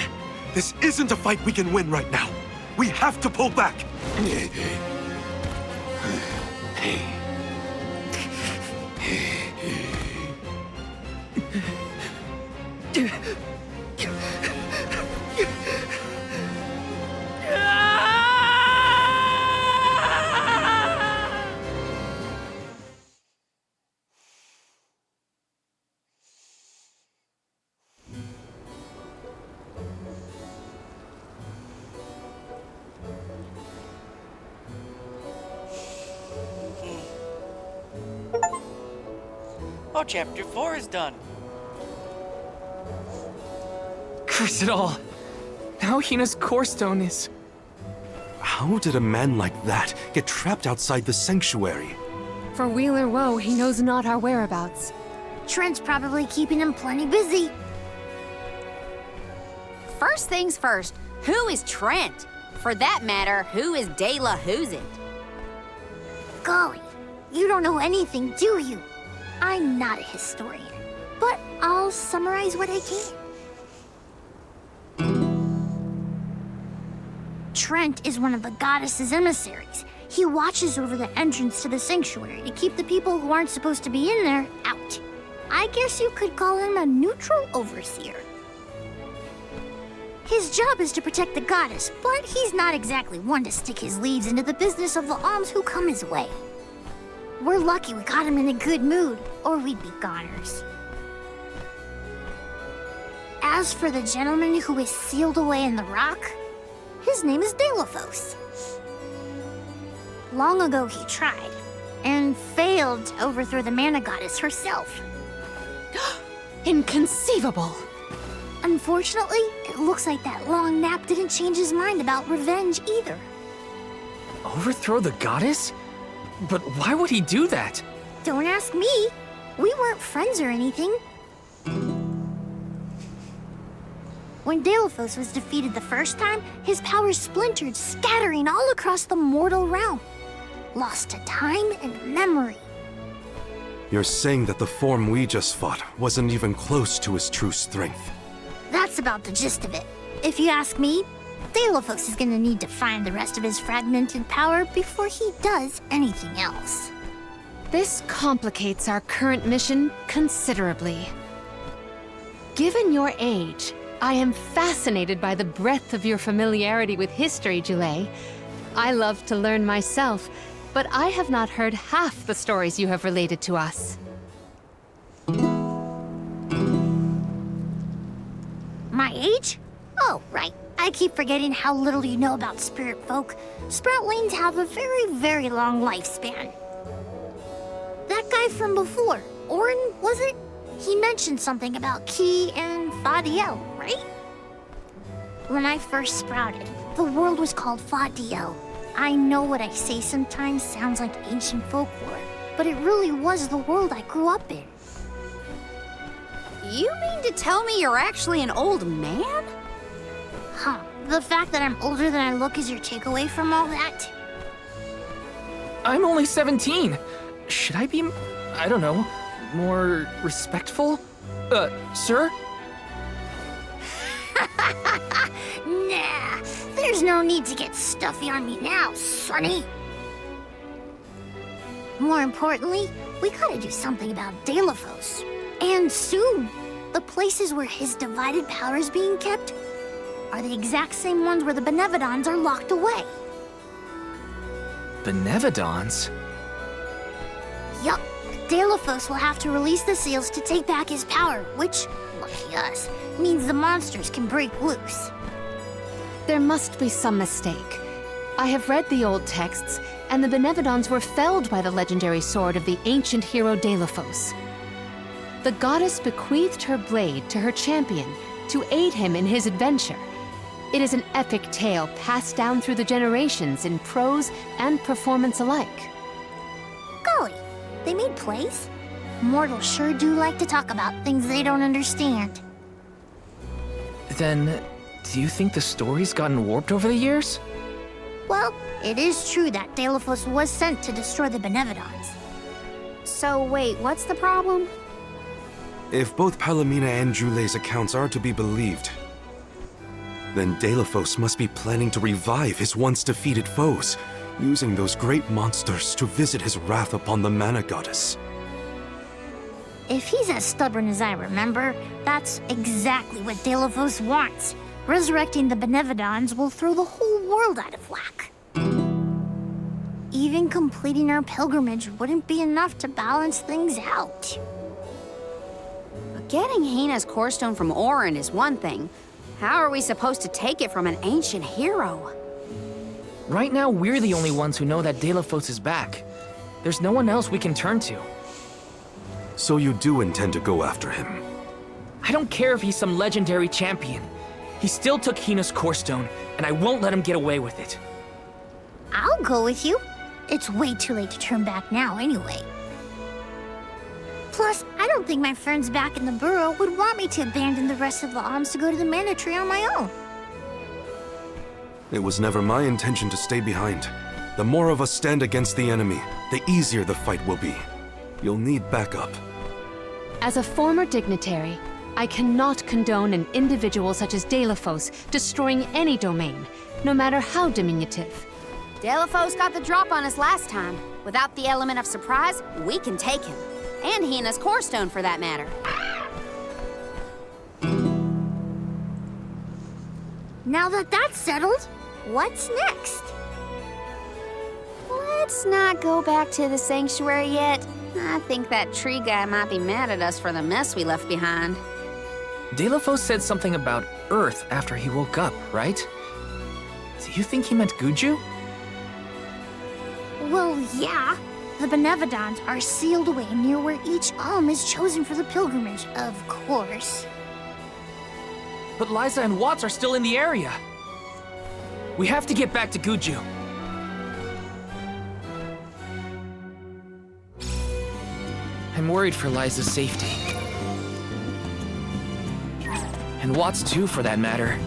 this isn't a fight we can win right now. We have to pull back. Oh, chapter 4 is done. Curse it all. Now Hina's core stone is... How did a man like that get trapped outside the sanctuary? For Wheeler Woe, he knows not our whereabouts. Trent's probably keeping him plenty busy. First things first, who is Trent? For that matter, who is De La Who's It? Golly, you don't know anything, do you? I'm not a historian, but I'll summarize what I can. Trent is one of the goddess's emissaries. He watches over the entrance to the sanctuary to keep the people who aren't supposed to be in there out. I guess you could call him a neutral overseer. His job is to protect the goddess, but he's not exactly one to stick his leaves into the business of the alms who come his way. We're lucky we caught him in a good mood, or we'd be goners. As for the gentleman who is sealed away in the rock, his name is Delphos. Long ago he tried, and failed to overthrow the mana goddess herself. Inconceivable! Unfortunately, it looks like that long nap didn't change his mind about revenge either. Overthrow the goddess? But why would he do that? Don't ask me. We weren't friends or anything. When Delphos was defeated the first time, his powers splintered, scattering all across the mortal realm. Lost to time and memory. You're saying that the form we just fought wasn't even close to his true strength. That's about the gist of it. If you ask me, Delphos is gonna need to find the rest of his fragmented power before he does anything else. This complicates our current mission considerably. Given your age, I am fascinated by the breadth of your familiarity with history, Jule. I love to learn myself, but I have not heard half the stories you have related to us. My age? Oh, right. I keep forgetting how little you know about spirit folk. Sproutlings have a very, very long lifespan. That guy from before, Orin, was it? He mentioned something about Ki and Fadiel, right? When I first sprouted, the world was called Fadiel. I know what I say sometimes sounds like ancient folklore, but it really was the world I grew up in. You mean to tell me you're actually an old man? Huh. The fact that I'm older than I look is your takeaway from all that? I'm only 17. Should I be, I don't know, more respectful? Sir? Nah, there's no need to get stuffy on me now, Sonny. More importantly, we gotta do something about Delaphos. And soon. The places where his divided power is being kept are the exact same ones where the Benevodons are locked away. Benevodons? Yup. Delaphos will have to release the seals to take back his power, which, lucky us, means the monsters can break loose. There must be some mistake. I have read the old texts, and the Benevodons were felled by the legendary sword of the ancient hero Delaphos. The goddess bequeathed her blade to her champion to aid him in his adventure. It is an epic tale passed down through the generations in prose and performance alike. Golly, they made plays? Mortals sure do like to talk about things they don't understand. Then, do you think the story's gotten warped over the years? Well, it is true that Delaphos was sent to destroy the Benevodons. So wait, what's the problem? If both Palomina and Jule's accounts are to be believed, then Delaphos must be planning to revive his once defeated foes, using those great monsters to visit his wrath upon the Mana Goddess. If he's as stubborn as I remember, that's exactly what Delaphos wants. Resurrecting the Benevodons will throw the whole world out of whack. Even completing our pilgrimage wouldn't be enough to balance things out. Getting Hina's core stone from Orin is one thing. How are we supposed to take it from an ancient hero? Right now, we're the only ones who know that Delaphos is back. There's no one else we can turn to. So you do intend to go after him? I don't care if he's some legendary champion. He still took Hina's core stone, and I won't let him get away with it. I'll go with you. It's way too late to turn back now anyway. Plus, I don't think my friends back in the burrow would want me to abandon the rest of the alms to go to the Mana Tree on my own. It was never my intention to stay behind. The more of us stand against the enemy, the easier the fight will be. You'll need backup. As a former dignitary, I cannot condone an individual such as Delaphos destroying any domain, no matter how diminutive. Delaphos got the drop on us last time. Without the element of surprise, we can take him. And Hina's core stone, for that matter. Now that that's settled, what's next? Let's not go back to the sanctuary yet. I think that tree guy might be mad at us for the mess we left behind. Delaphos said something about Earth after he woke up, right? Do you think he meant Guju? Well, yeah. The Benevodons are sealed away near where each alm is chosen for the pilgrimage, of course. But Liza and Watts are still in the area. We have to get back to Guju. I'm worried for Liza's safety. And Watts too, for that matter.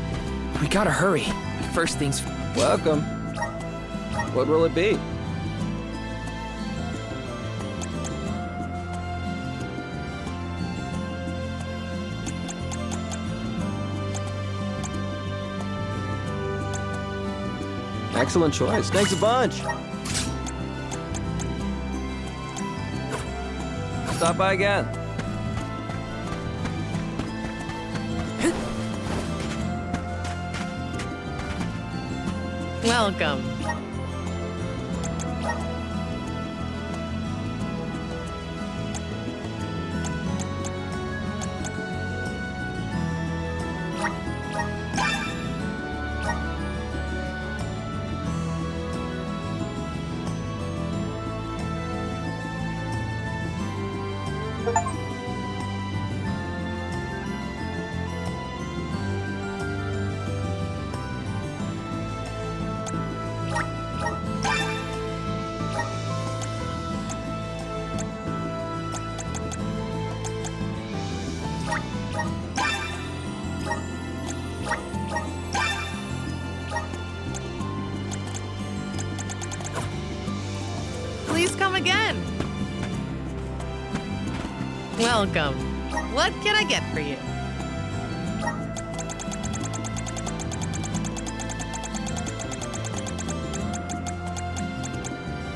We gotta hurry. First things... Welcome. What will it be? Excellent choice. Thanks a bunch. Stop by again. Welcome. Please come again. Welcome. What can I get for you?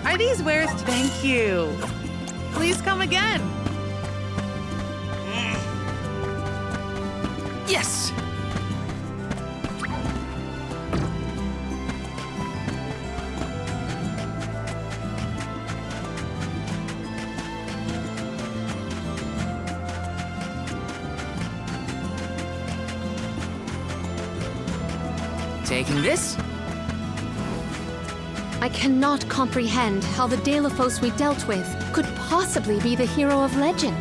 Are these wares? Thank you. Please come again. Yes! Taking this? I cannot comprehend how the Deilophos we dealt with could possibly be the hero of legend.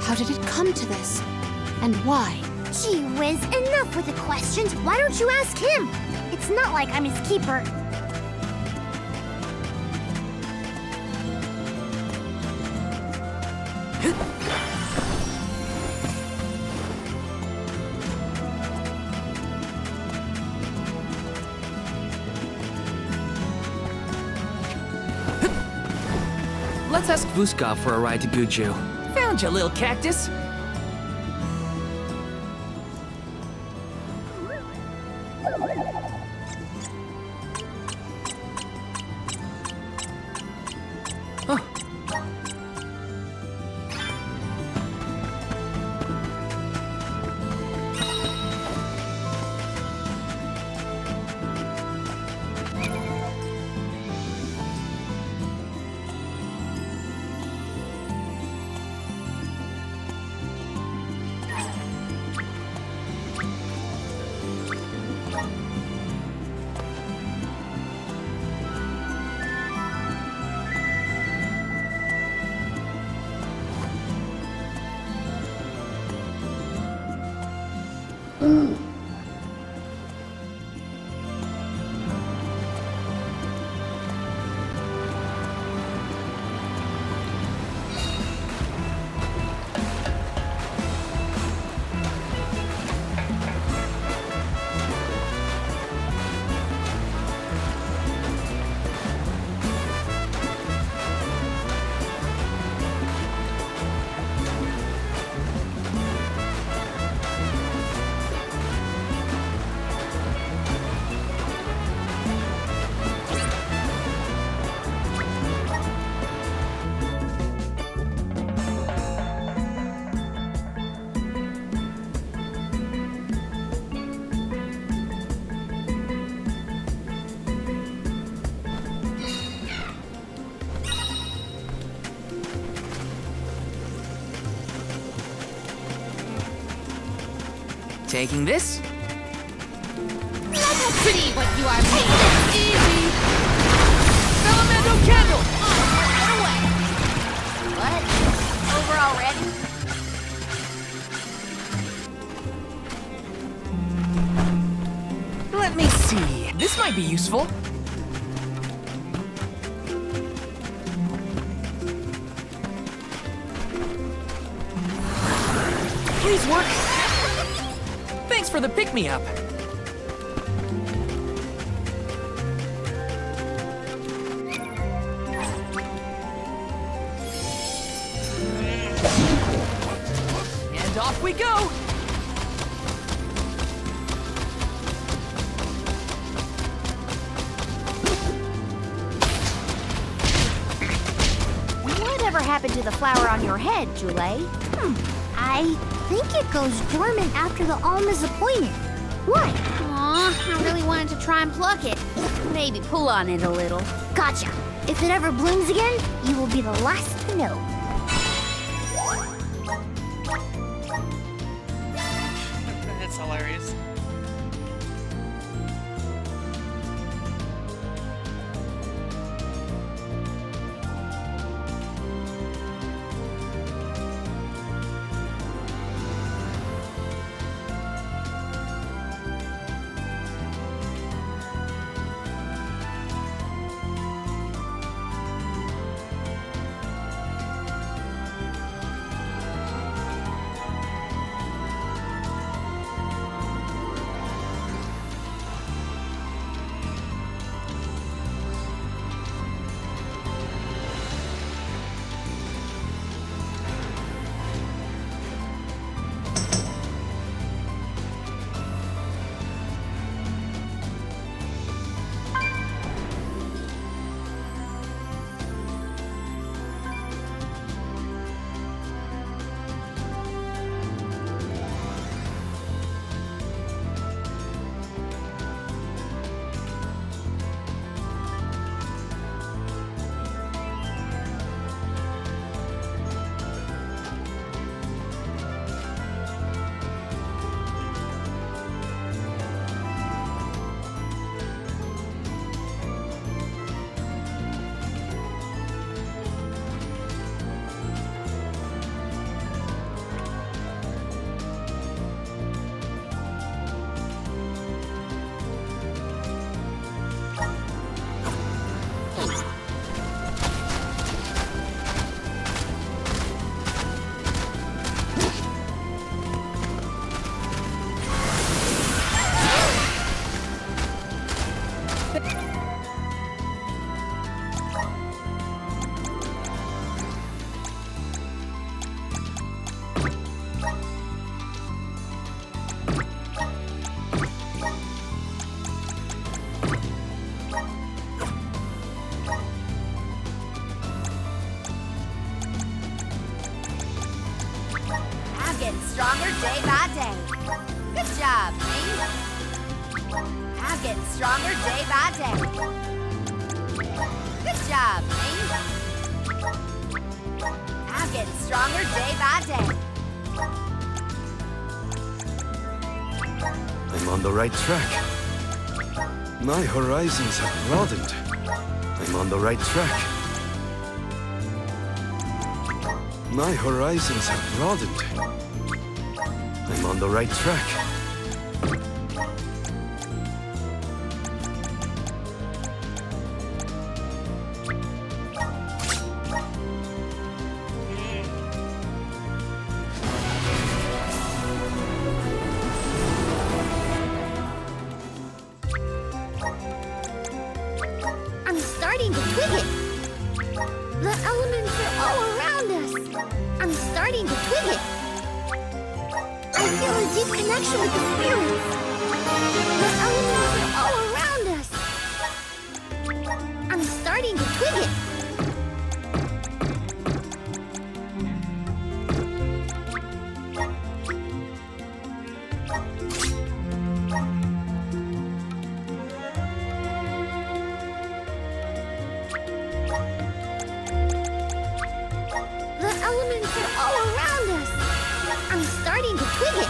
How did it come to this? And why? Gee whiz, enough with the questions. Why don't you ask him? It's not like I'm his keeper. Let's ask Vuskov for a ride to Guju. Found you, little cactus! Huh. Taking this? Let us see what you are made of. Easy! Elemental candle! Get away! What? Over already? Let me see. This might be useful. Please work. Thanks for the pick-me-up. And off we go! Whatever happened to the flower on your head, Jule? I think it goes dormant after the alm is appointed. What? Aw, I really wanted to try and pluck it. Maybe pull on it a little. Gotcha. If it ever blooms again, you will be the last to know. It's hilarious. Getting stronger day by day. Good job, me. I'm getting stronger day by day. Good job, me. I'm getting stronger day by day. I'm on the right track. My horizons have broadened. I'm on the right track. My horizons have broadened. I'm on the right track. I'm starting to twig it. The elements are all around us. I'm starting to twig it. I feel a deep connection with the spirits. The elements are all around us. I'm starting to twig it. The elements are all around us. I'm starting to twig it.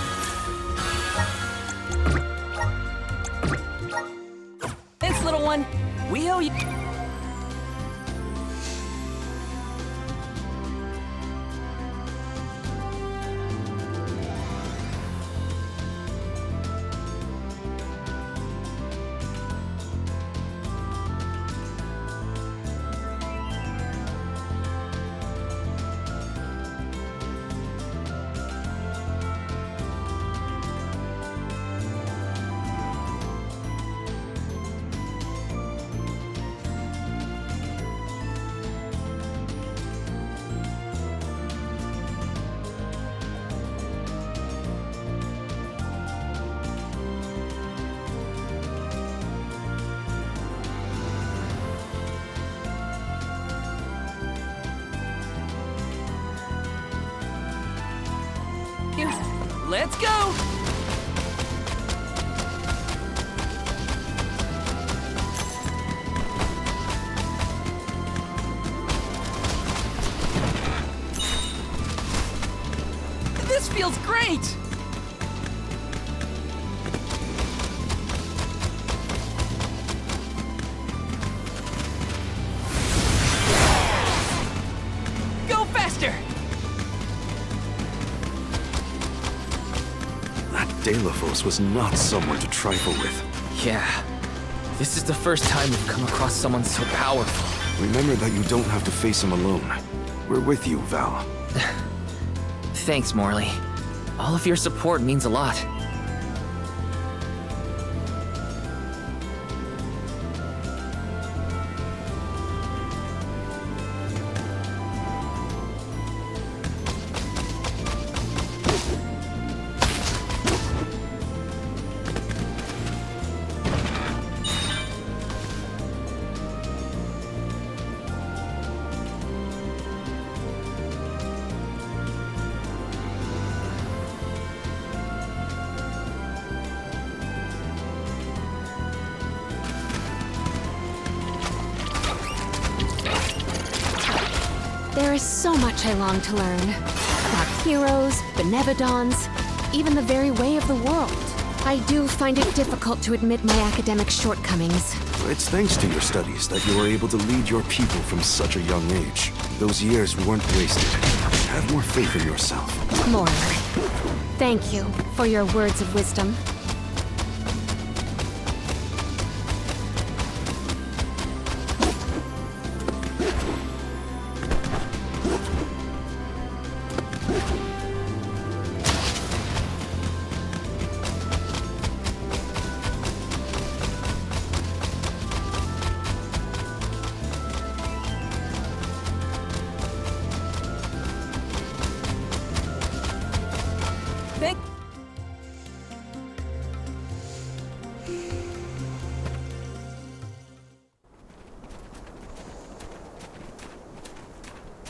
We owe you. Let's go! This feels great! Go faster! Deilophos was not someone to trifle with. Yeah. This is the first time we've come across someone so powerful. Remember that you don't have to face him alone. We're with you, Val. Thanks, Morley. All of your support means a lot. There is so much I long to learn. About heroes, benevodons, even the very way of the world. I do find it difficult to admit my academic shortcomings. It's thanks to your studies that you were able to lead your people from such a young age. Those years weren't wasted. Have more faith in yourself. Morley, thank you for your words of wisdom.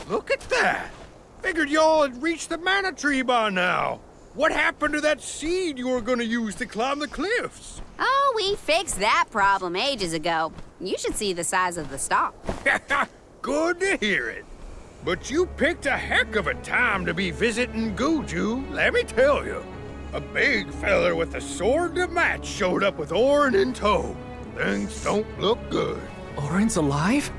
Look at that! Figured y'all had reached the mana tree by now. What happened to that seed you were gonna use to climb the cliffs? Oh, we fixed that problem ages ago. You should see the size of the stalk. Good to hear it. But you picked a heck of a time to be visiting Guju, let me tell you. A big feller with a sword to match showed up with Orin in tow. Things don't look good. Orin's alive?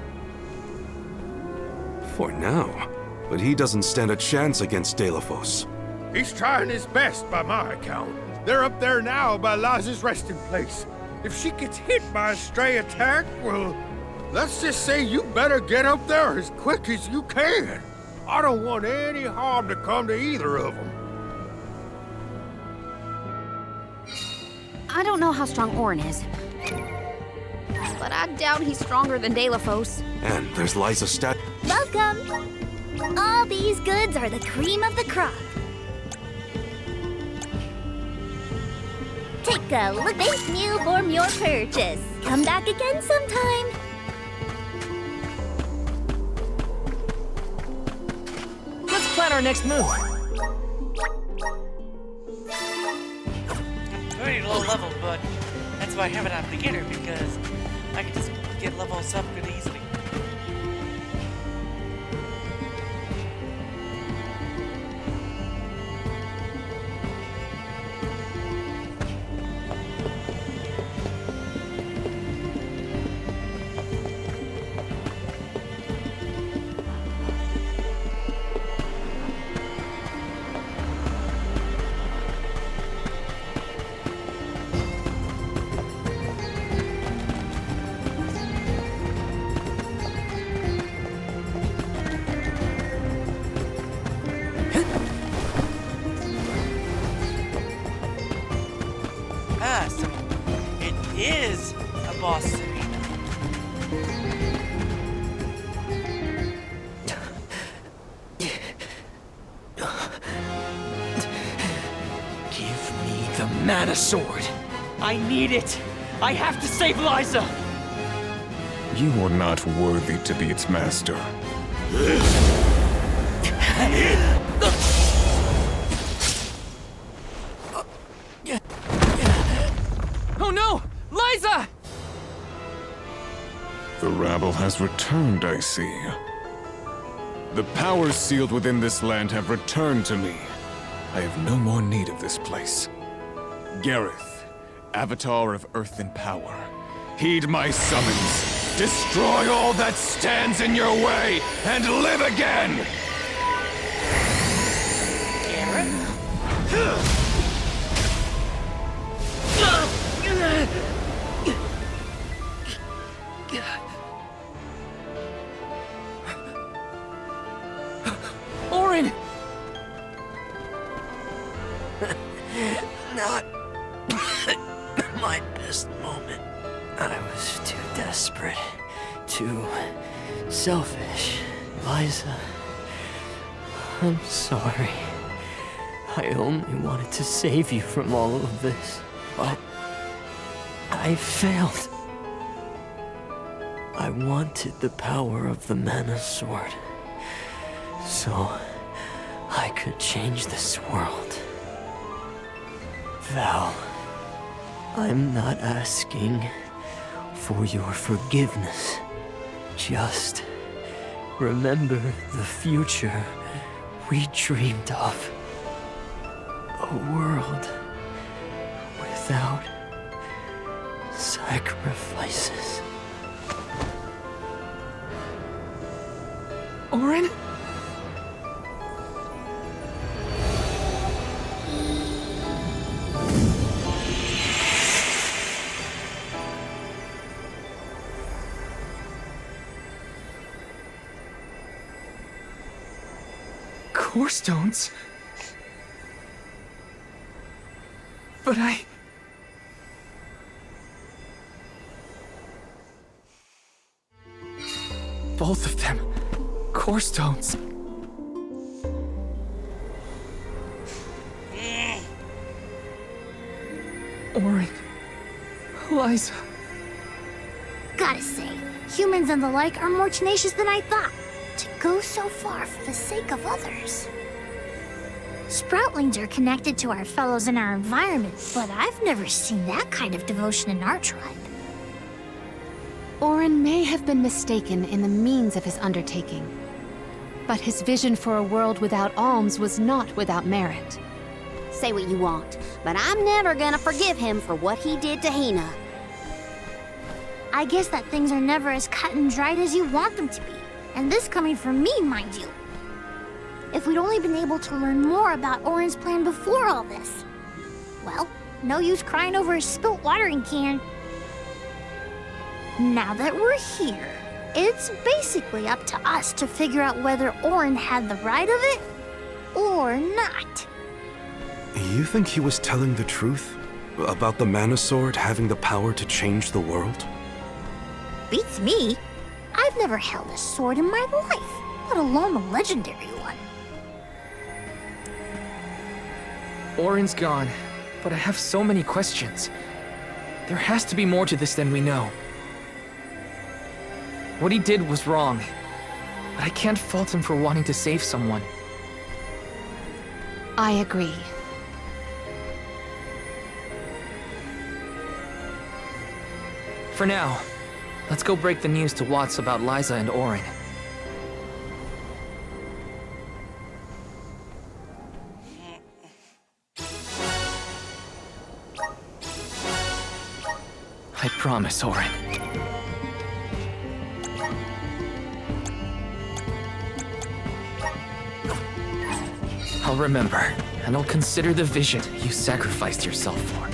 For now. But he doesn't stand a chance against Deilophos. He's trying his best by my account. They're up there now by Liza's resting place. If she gets hit by a stray attack, well, let's just say you better get up there as quick as you can. I don't want any harm to come to either of them. I don't know how strong Orin is, but I doubt he's stronger than Deilophos. And there's Liza's stat. Welcome! All these goods are the cream of the crop. Take a look. Thank you for your purchase. Come back again sometime. Let's plan our next move. I need a low level, but that's why I have it on beginner, because I can just get levels up pretty easily. past. I mean, it is a boss to me. Give me the Mana Sword. I need it. I have to save Liza. You are not worthy to be its master. Oh no! Liza! The rabble has returned, I see. The powers sealed within this land have returned to me. I have no more need of this place. Gareth, Avatar of Earth and Power, heed my summons. Destroy all that stands in your way and live again! Auron! Not my best moment. I was too desperate, too selfish. Liza, I'm sorry. I only wanted to save you from all of this, but I failed. I wanted the power of the Mana Sword, so I could change this world. Val, I'm not asking for your forgiveness. Just remember the future we dreamed of. A world without sacrifices. Auron? Core stones? But both of them. Core stones. Auron. Liza. Gotta say, humans and the like are more tenacious than I thought. To go so far for the sake of others. Sproutlings are connected to our fellows in our environment, but I've never seen that kind of devotion in our tribe. Auron may have been mistaken in the means of his undertaking, but his vision for a world without alms was not without merit. Say what you want, but I'm never gonna forgive him for what he did to Hina. I guess that things are never as cut and dried as you want them to be. And this coming from me, mind you. If we'd only been able to learn more about Auron's plan before all this. Well, no use crying over a spilt watering can. Now that we're here, it's basically up to us to figure out whether Auron had the right of it or not. You think he was telling the truth? About the Mana Sword having the power to change the world? Beats me. I've never held a sword in my life, let alone a legendary one. Auron's gone, but I have so many questions. There has to be more to this than we know. What he did was wrong, but I can't fault him for wanting to save someone. I agree. For now, let's go break the news to Watts about Liza and Auron. I promise, Auron. I'll remember, and I'll consider the vision you sacrificed yourself for.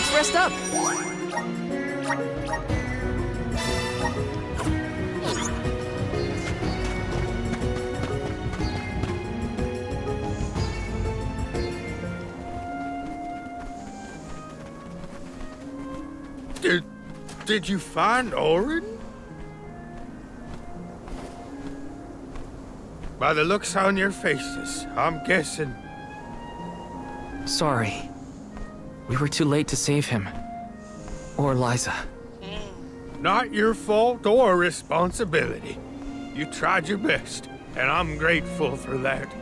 Let's rest up. Did you find Orin? By the looks on your faces, I'm guessing. Sorry. We were too late to save him. Or Liza. Not your fault or responsibility. You tried your best, and I'm grateful for that.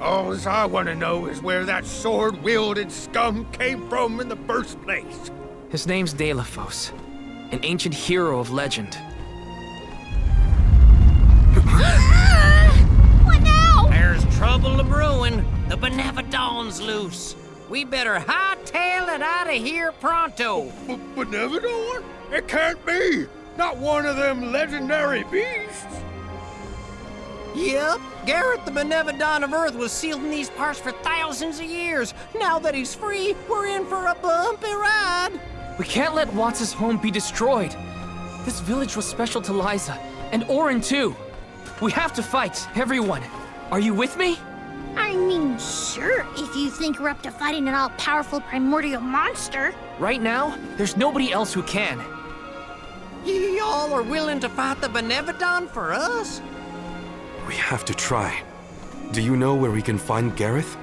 All I want to know is where that sword-wielding scum came from in the first place. His name's Delafos, an ancient hero of legend. What now? There's trouble a-brewing. The Benevodon's loose. We better hightail it out of here pronto. Benevodon? It can't be! Not one of them legendary beasts! Yep, Gareth the Benevodon of Earth was sealed in these parts for thousands of years. Now that he's free, we're in for a bumpy ride. We can't let Watts' home be destroyed. This village was special to Liza, and Orin too. We have to fight, everyone. Are you with me? I mean, sure, if you think we're up to fighting an all-powerful primordial monster. Right now, there's nobody else who can. Y'all are willing to fight the Benevodon for us? We have to try. Do you know where we can find Gareth?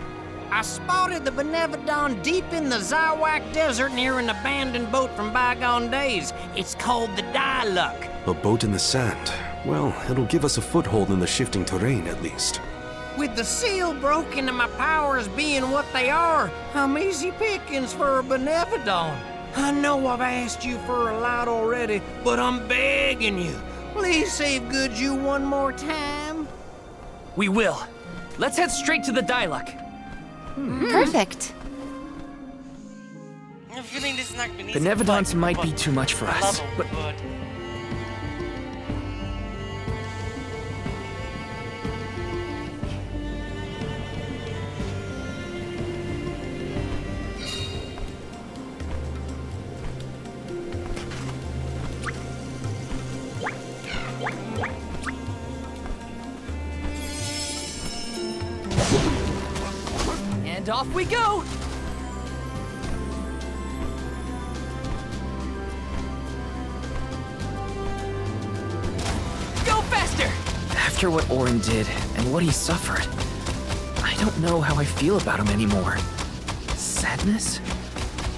I spotted the Benevodon deep in the Zawak Desert near an abandoned boat from bygone days. It's called the Diluc. A boat in the sand. Well, it'll give us a foothold in the shifting terrain, at least. With the seal broken and my powers being what they are, I'm easy pickings for a Benevodon. I know I've asked you for a lot already, but I'm begging you. Please save Goodju one more time. We will. Let's head straight to the Diluc. Perfect. I'm feeling this is not beneath The Nevedons might be too much for us, but and off we go! Go faster! After what Orin did, and what he suffered, I don't know how I feel about him anymore. Sadness?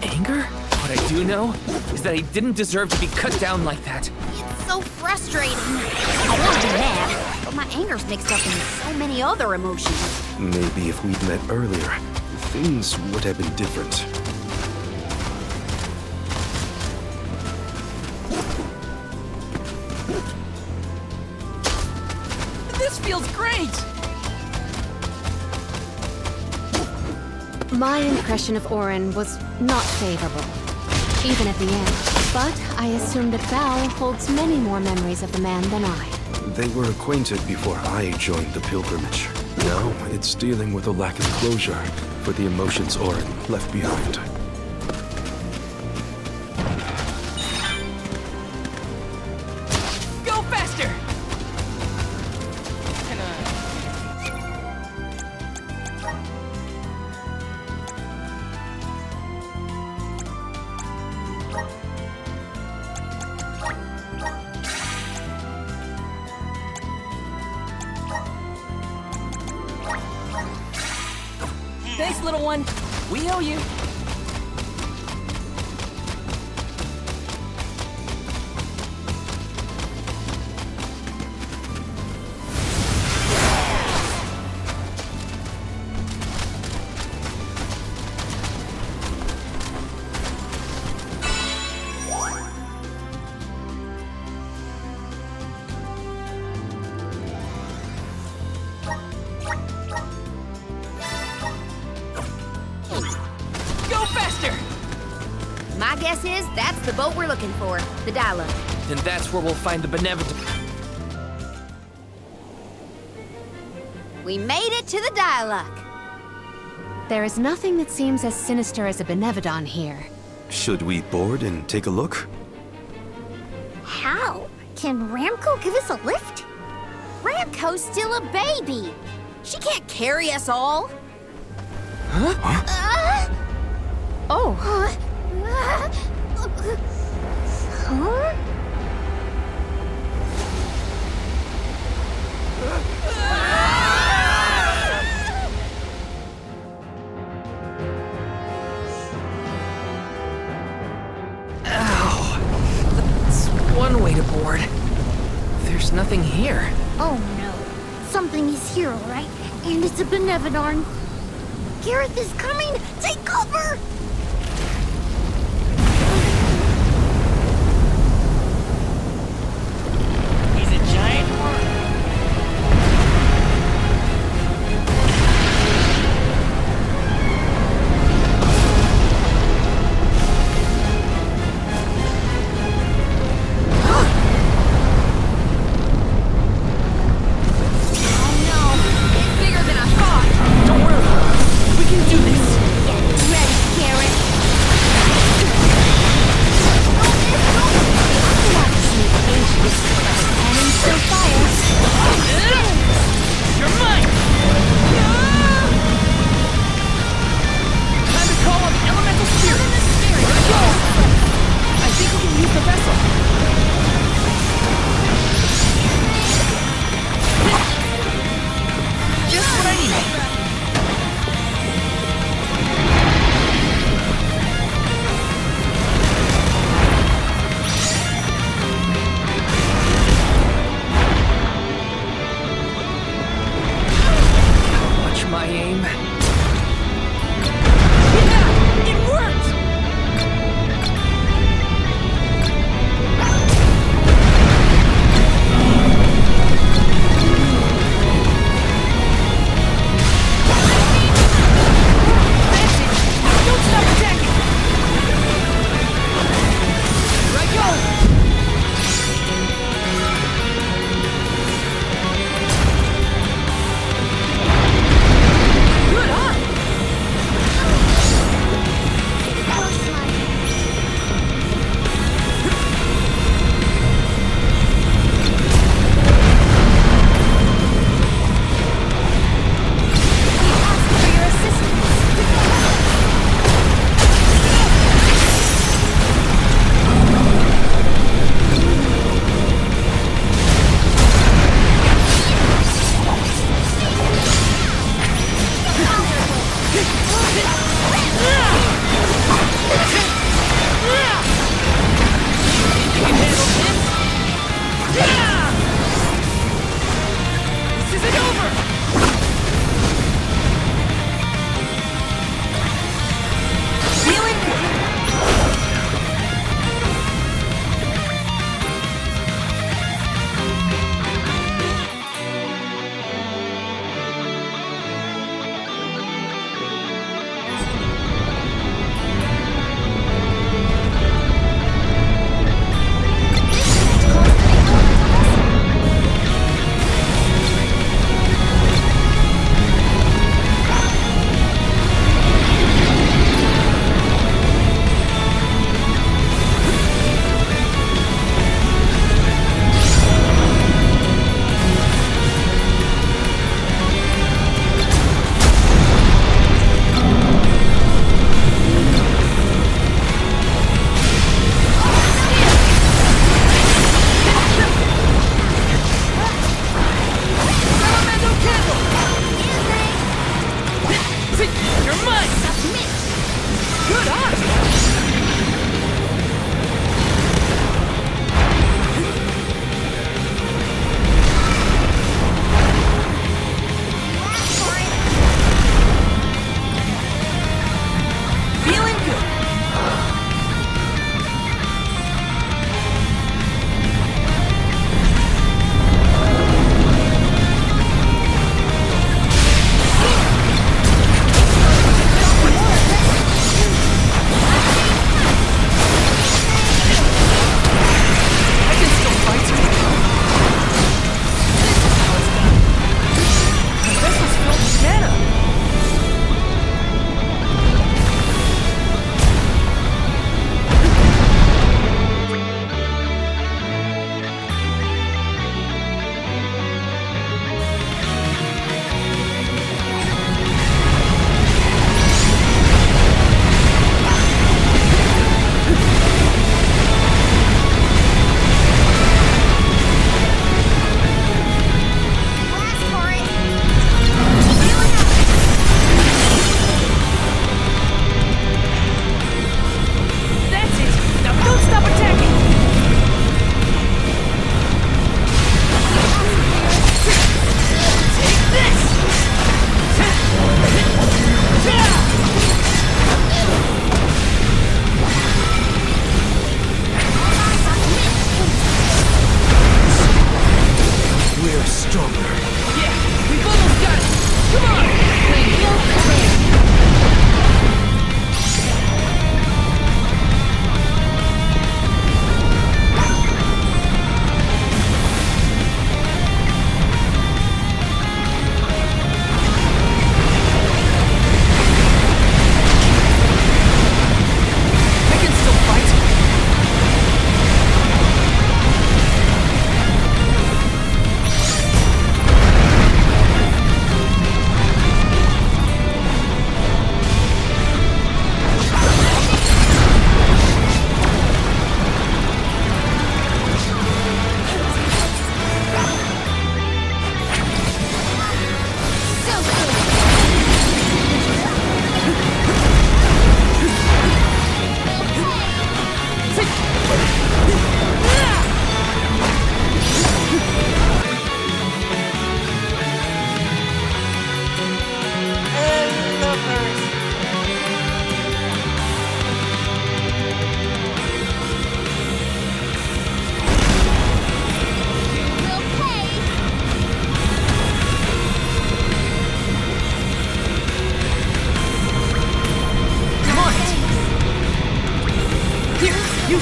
Anger? What I do know is that he didn't deserve to be cut down like that. It's so frustrating. I want to be mad, but my anger's mixed up in so many other emotions. Maybe if we'd met earlier, things would have been different. This feels great! My impression of Orin was not favorable, even at the end. But I assume that Val holds many more memories of the man than I. They were acquainted before I joined the pilgrimage. Now, it's dealing with a lack of closure for the emotions Orin left behind. Go faster! Thanks, little one. We owe you. Go faster! My guess is that's the boat we're looking for, the Diluc. Then that's where we'll find the Benevolent. We made it to the Diluc. There is nothing that seems as sinister as a Benevodon here. Should we board and take a look? How? Can Ramco give us a lift? Ramco's still a baby. She can't carry us all. Oh, Huh? That's one way to board. There's nothing here. Oh no. Something is here, alright? And it's a Benevodon. Gareth is coming! Take cover! He's a giant worm. Oh no, it's bigger than I thought. Don't worry. We can do this. Get ready, Garrett. Cannon still fires. You're mine! Time to call on the elemental spirit. Let's go! I think we can use the vessel. Just what I need. Watch my aim. Yeah! It worked! Don't stop attacking! Here I go! Good on! For your assistance. This isn't over! You're mine! Good on! Feeling good!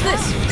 this?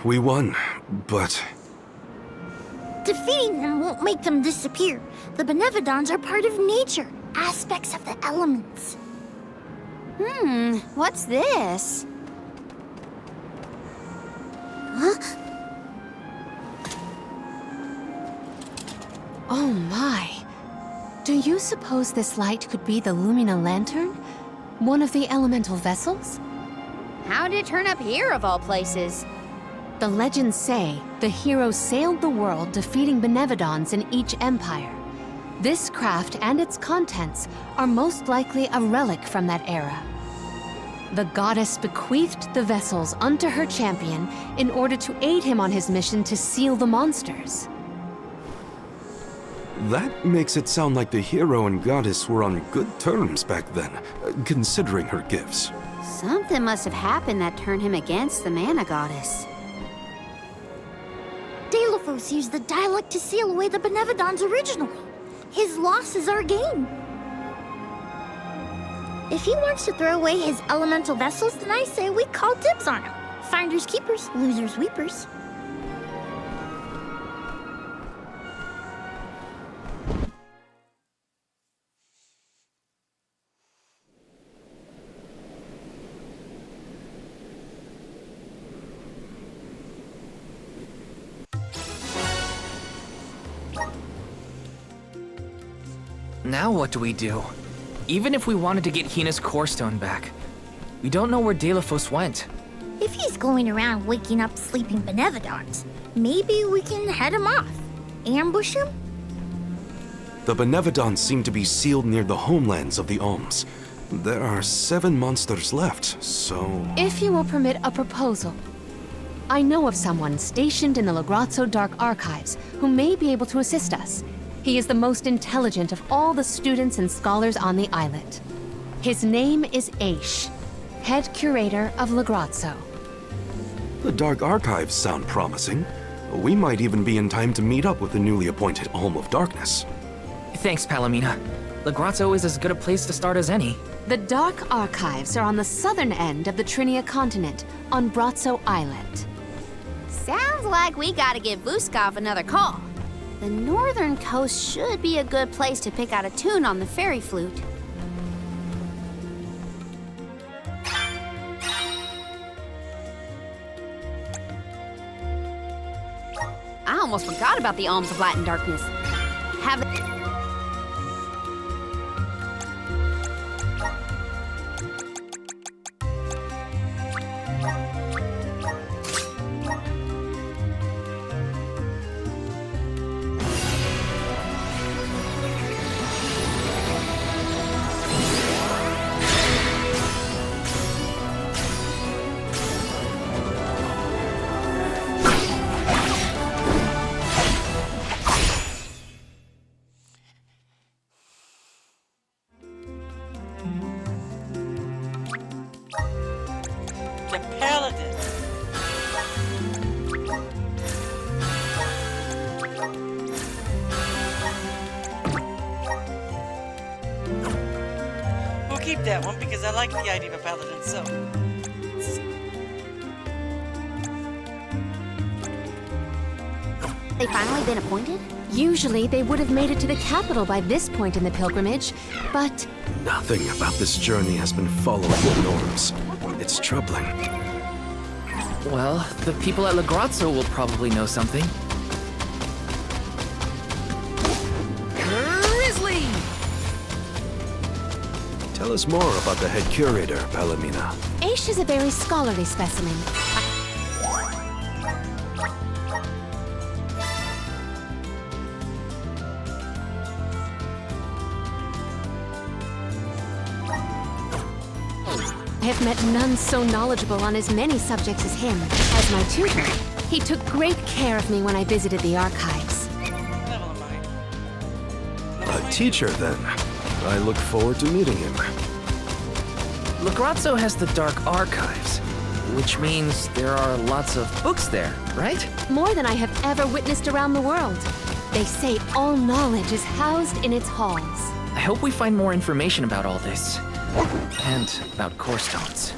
We won, but... Defeating them won't make them disappear. The Benevodons are part of nature, aspects of the elements. What's this? Huh? Oh my. Do you suppose this light could be the Lumina Lantern? One of the elemental vessels? How did it turn up here, of all places? The legends say the hero sailed the world defeating Benevodons in each empire. This craft and its contents are most likely a relic from that era. The goddess bequeathed the vessels unto her champion in order to aid him on his mission to seal the monsters. That makes it sound like the hero and goddess were on good terms back then, considering her gifts. Something must have happened that turned him against the Mana Goddess. Deilophos used the dialect to seal away the Benevodons originally. His loss is our gain. If he wants to throw away his elemental vessels, then I say we call dibs on him. Finders keepers, losers weepers. Now what do we do? Even if we wanted to get Hina's core stone back, we don't know where Deilophos went. If he's going around waking up sleeping Benevodons, maybe we can head him off. Ambush him? The Benevodons seem to be sealed near the homelands of the Alms. There are 7 monsters left, so... If you will permit a proposal. I know of someone stationed in the Lagrazzo Dark Archives who may be able to assist us. He is the most intelligent of all the students and scholars on the islet. His name is Aish, head curator of Lagrazzo. The Dark Archives sound promising. We might even be in time to meet up with the newly appointed Alm of Darkness. Thanks, Palomina. Lagrazzo is as good a place to start as any. The Dark Archives are on the southern end of the Trinia continent, on Brazzo Island. Sounds like we gotta give Vuskov another call. The northern coast should be a good place to pick out a tune on the fairy flute. I almost forgot about the Alms of Light and Darkness. Have the paladin. We'll keep that one because I like the idea of a paladin, so. They finally been appointed? Usually, they would have made it to the capital by this point in the pilgrimage, but Nothing about this journey has been following the norms. It's troubling. Well, the people at Legrazzo will probably know something. Grizzly! Tell us more about the head curator, Palomina. Aish is a very scholarly specimen. I have met none so knowledgeable on as many subjects as him. As my tutor, he took great care of me when I visited the archives. Level am I? A teacher, then. I look forward to meeting him. Legrazzo has the Dark Archives, which means there are lots of books there, right? More than I have ever witnessed around the world. They say all knowledge is housed in its halls. I hope we find more information about all this. And about core stones.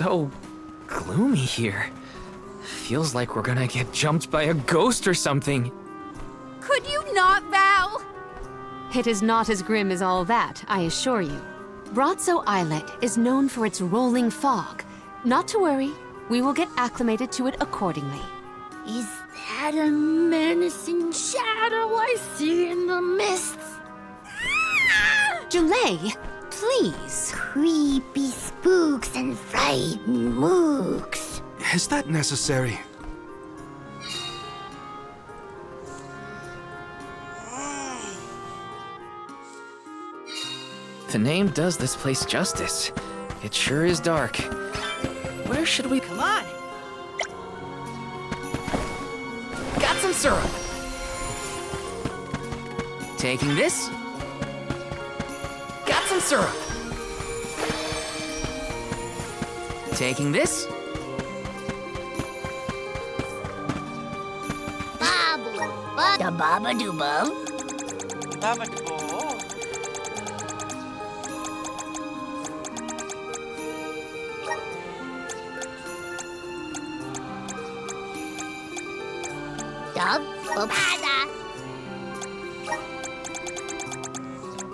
So gloomy here. Feels like we're gonna get jumped by a ghost or something. Could you not, Val? It is not as grim as all that, I assure you. Brazzo Islet is known for its rolling fog. Not to worry, we will get acclimated to it accordingly. Is that a menacing shadow I see in the mists? Julay, please. Creepy spooks and frightened mooks. Is that necessary? The name does this place justice. It sure is dark. Where should we... Come on. Got some syrup. Taking this. Got some syrup. Taking this. Baba dooba. Baba Doo. Dub Bada.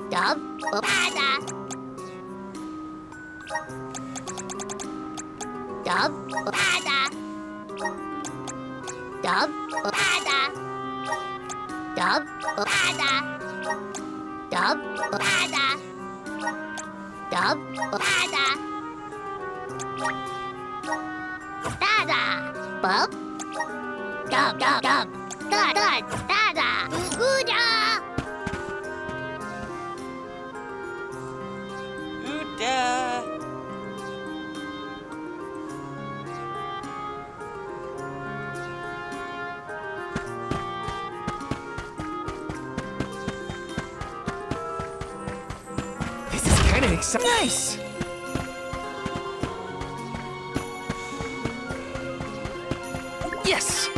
Dub Bada. Dub Bada. Dub Bada. Dub Bada. Dub Bada. Dub Bada. Dada. Bub. Dub, dub, dub. Dud, dud, dada. Ooda. Ooda. This is kind of exciting. Nice! Yes!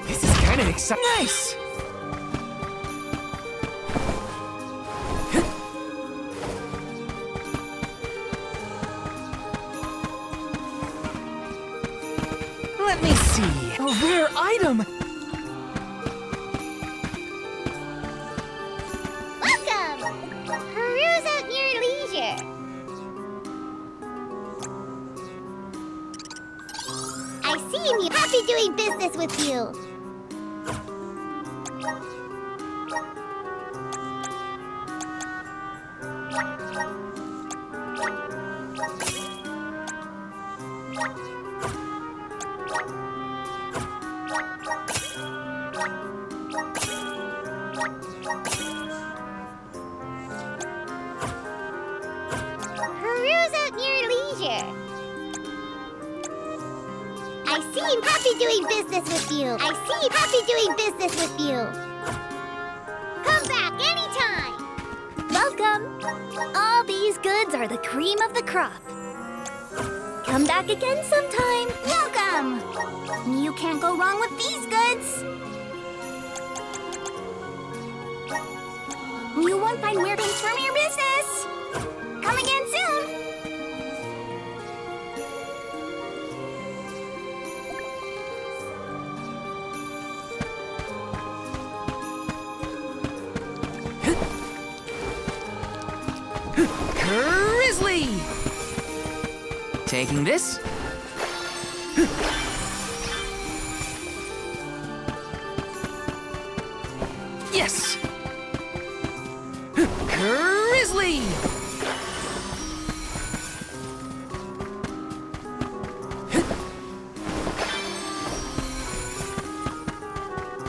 This is kind of exciting. Nice! Let me see. A rare item! Welcome! Peruse at your leisure. I see me happy doing business with you. Peruse at your leisure. I see you happy doing business with you. I see you happy doing business with you. Come back anytime. Welcome. All these goods are the cream of the crop. Come back again sometime. Welcome. You can't go wrong with these goods. You won't find weird things from your business. Come again soon. Grizzly! Taking this. Yes! Grizzly!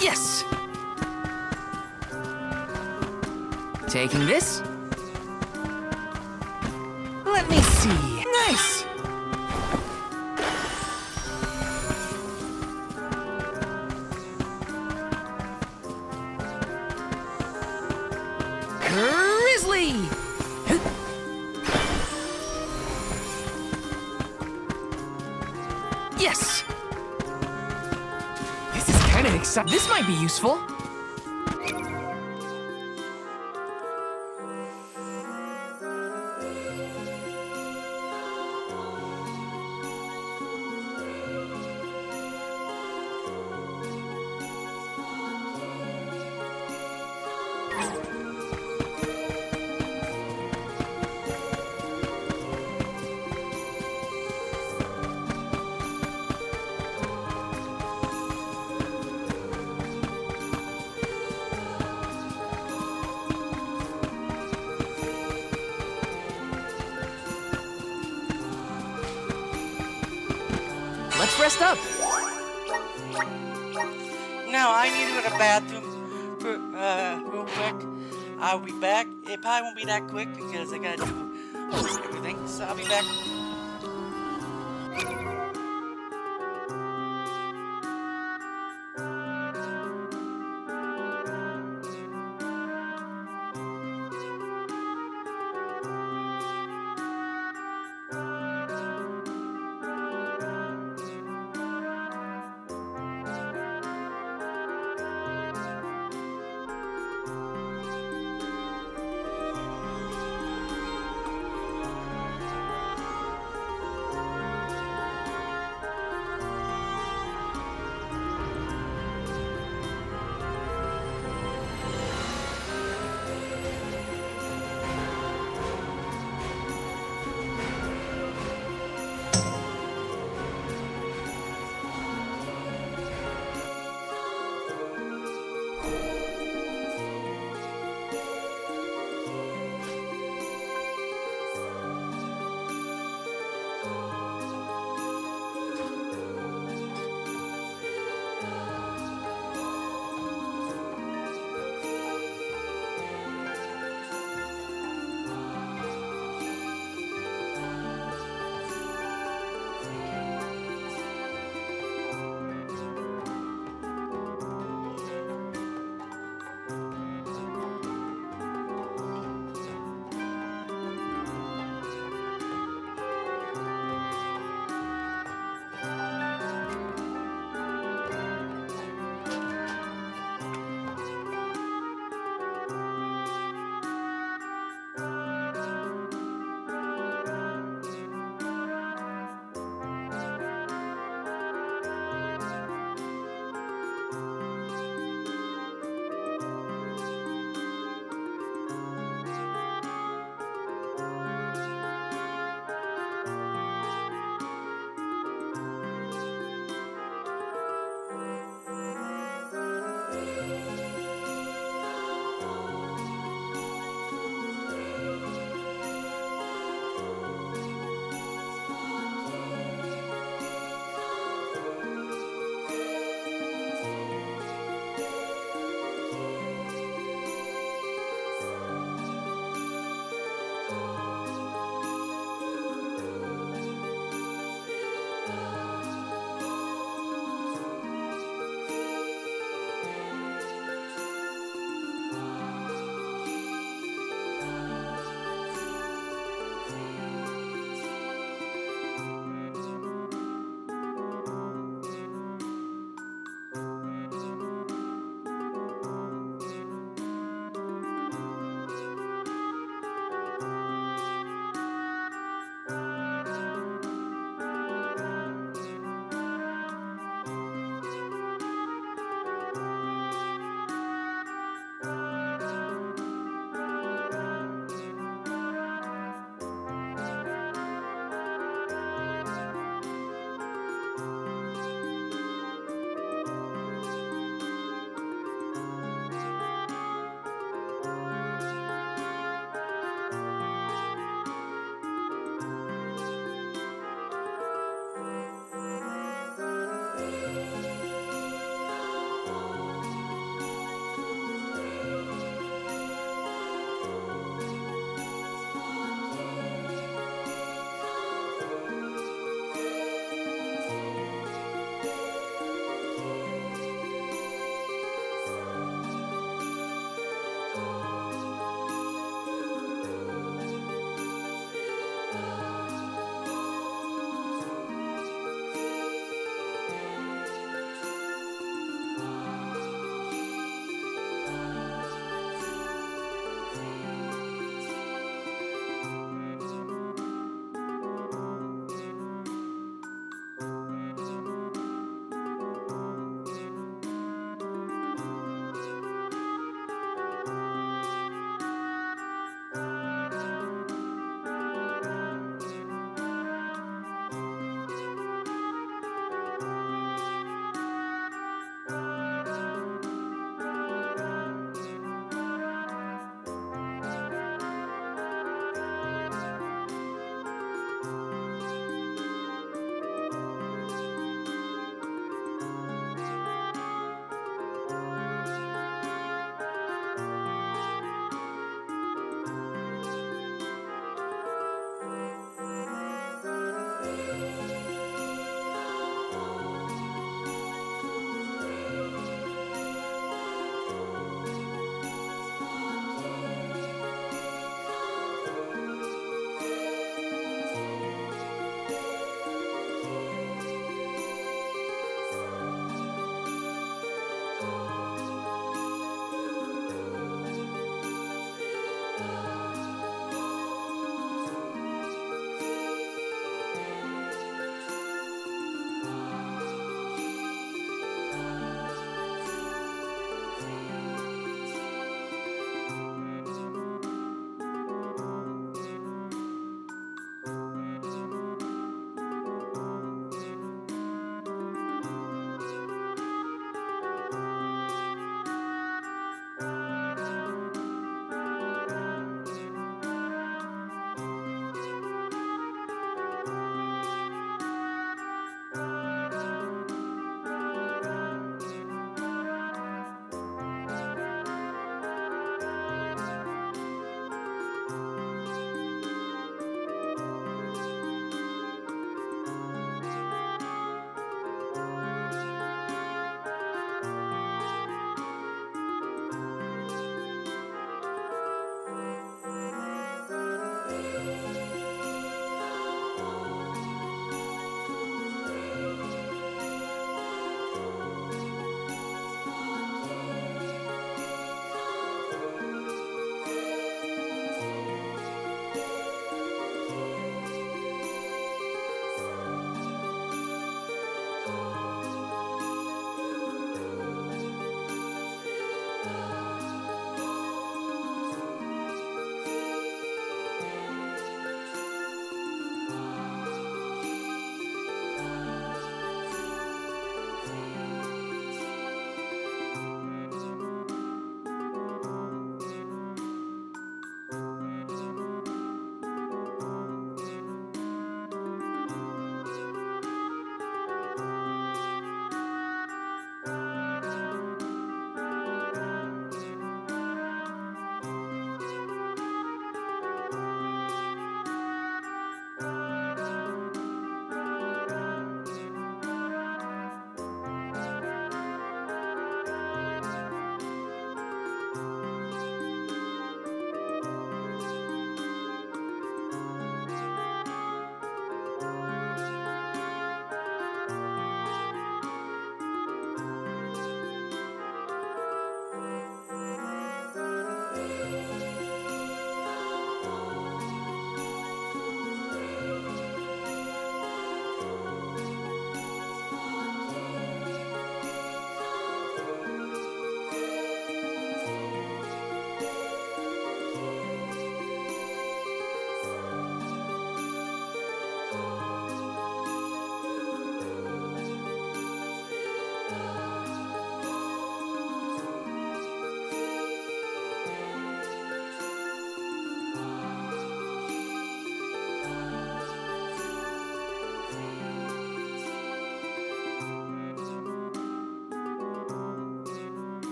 Yes! Taking this. Let me see. Nice! Grizzly! Yes! This is kind of exciting. This might be useful. Let's rest up. Now I need to go to the bathroom for real quick. I'll be back. It probably won't be that quick because I gotta do everything. So I'll be back.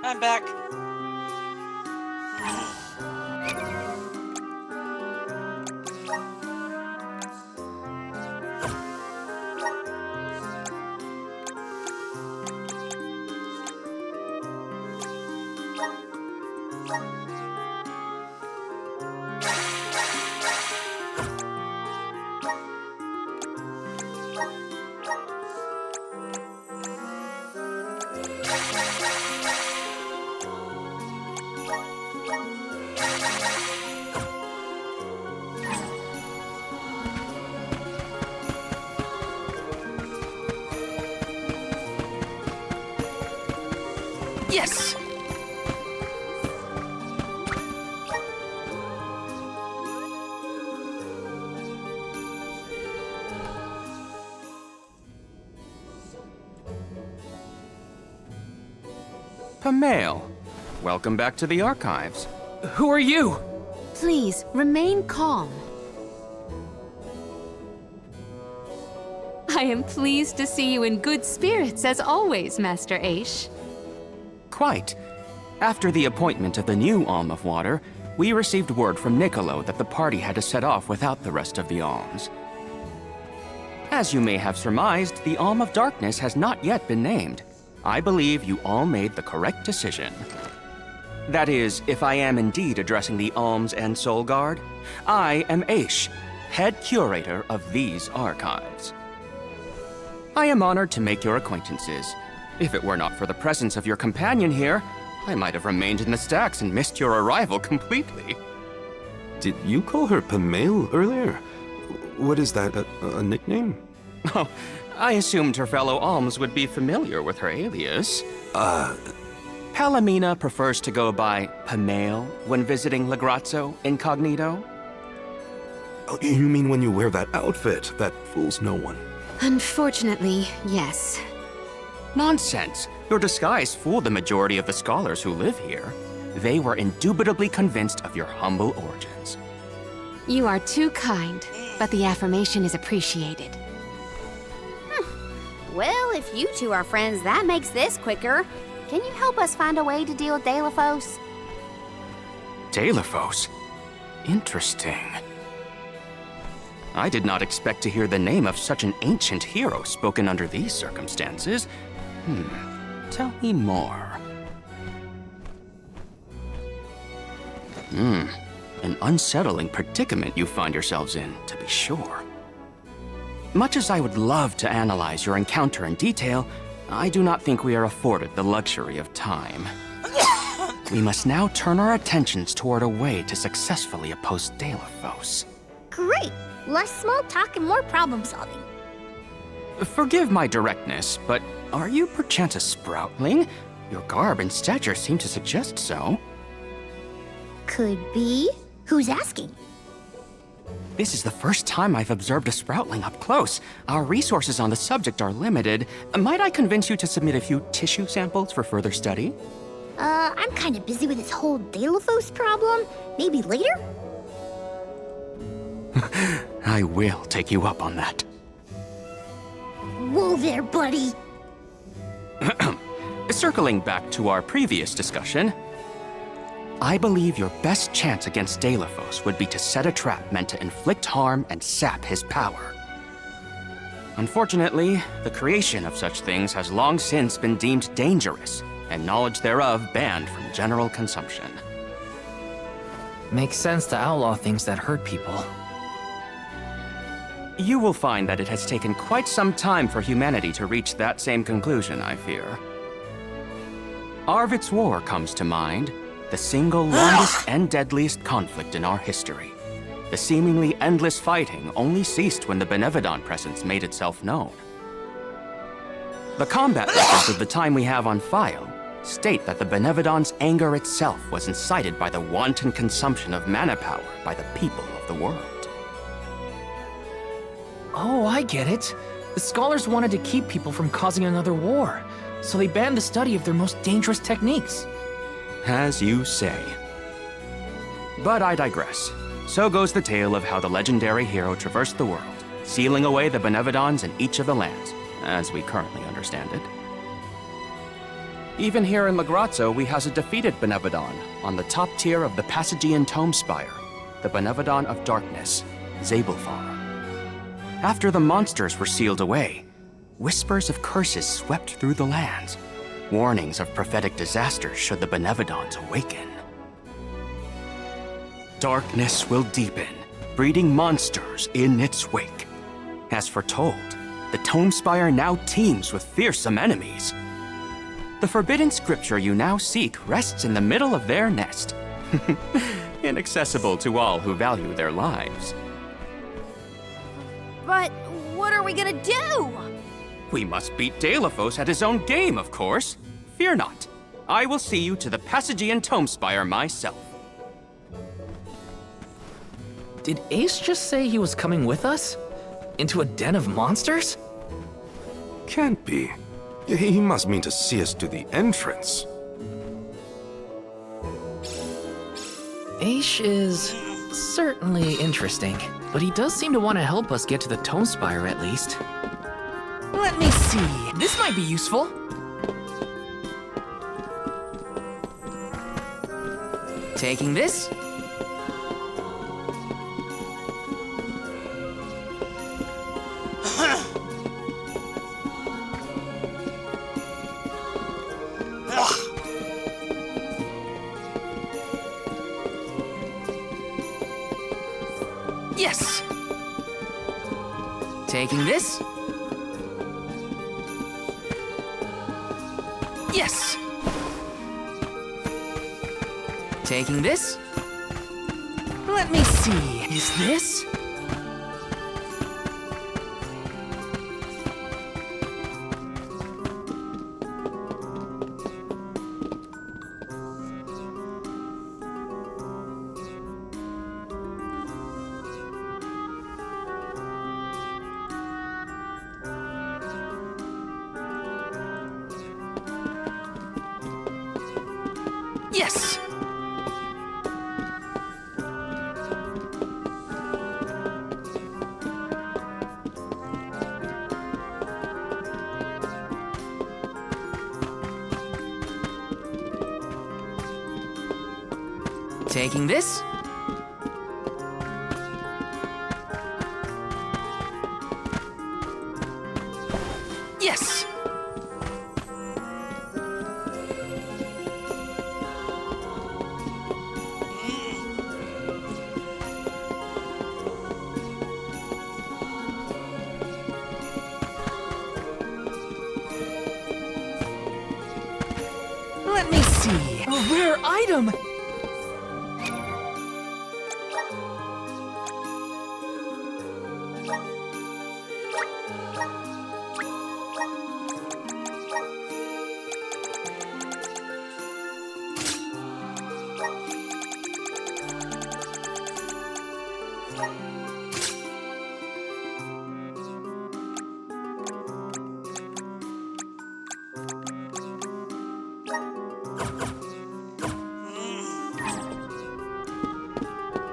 I'm back. Yes! Pamail, welcome back to the archives. Who are you? Please, remain calm. I am pleased to see you in good spirits, as always, Master Aish. Quite. After the appointment of the new Alm of Water, we received word from Niccolo that the party had to set off without the rest of the alms. As you may have surmised, the Alm of Darkness has not yet been named. I believe you all made the correct decision. That is, if I am indeed addressing the Alms and Soul Guard, I am Aish, head curator of these archives. I am honored to make your acquaintances. If it were not for the presence of your companion here, I might have remained in the stacks and missed your arrival completely. Did you call her Pamail earlier? What is that, a nickname? Oh, I assumed her fellow alms would be familiar with her alias. Palomina prefers to go by Pamail when visiting Legrazzo incognito. Oh, you mean when you wear that outfit that fools no one? Unfortunately, yes. Nonsense. Your disguise fooled the majority of the scholars who live here. They were indubitably convinced of your humble origins. You are too kind, but the affirmation is appreciated. Well, if you two are friends, that makes this quicker. Can you help us find a way to deal with Deilephos? Deilephos? Interesting. I did not expect to hear the name of such an ancient hero spoken under these circumstances. Tell me more. An unsettling predicament you find yourselves in, to be sure. Much as I would love to analyze your encounter in detail, I do not think we are afforded the luxury of time. We must now turn our attentions toward a way to successfully oppose Deilephos. Great! Less small talk and more problem solving. Forgive my directness, but are you perchance a Sproutling? Your garb and stature seem to suggest so. Could be. Who's asking? This is the first time I've observed a Sproutling up close. Our resources on the subject are limited. Might I convince you to submit a few tissue samples for further study? I'm kinda busy with this whole Deilephos problem. Maybe later? I will take you up on that. Whoa there, buddy! Circling back to our previous discussion, I believe your best chance against Deilephos would be to set a trap meant to inflict harm and sap his power. Unfortunately, the creation of such things has long since been deemed dangerous, and knowledge thereof banned from general consumption. Makes sense to outlaw things that hurt people. You will find that it has taken quite some time for humanity to reach that same conclusion, I fear. Arvid's War comes to mind, the single longest and deadliest conflict in our history. The seemingly endless fighting only ceased when the Benevodon presence made itself known. The combat records of the time we have on file state that the Benevodon's anger itself was incited by the wanton consumption of mana power by the people of the world. Oh, I get it. The scholars wanted to keep people from causing another war, so they banned the study of their most dangerous techniques. As you say. But I digress. So goes the tale of how the legendary hero traversed the world, sealing away the Benevodons in each of the lands, as we currently understand it. Even here in Lagrazzo, we has a defeated Benevodon on the top tier of the Passagian Tome Spire, the Benevodon of Darkness, Zabelfar. After the monsters were sealed away, whispers of curses swept through the lands, warnings of prophetic disaster should the Benevodons awaken. Darkness will deepen, breeding monsters in its wake. As foretold, the Tome Spire now teems with fearsome enemies. The forbidden scripture you now seek rests in the middle of their nest, inaccessible to all who value their lives. But what are we gonna do? We must beat Deilophos at his own game, of course. Fear not. I will see you to the Passagian Tome Spire myself. Did Ace just say he was coming with us? Into a den of monsters? Can't be. He must mean to see us to the entrance. Aish is certainly interesting, but he does seem to want to help us get to the Tome Spire at least. Let me see. This might be useful. Taking this. Yes! Taking this. Yes! Taking this. Let me see. Is this? Yes! Taking this. Yes! Let me see. A rare item!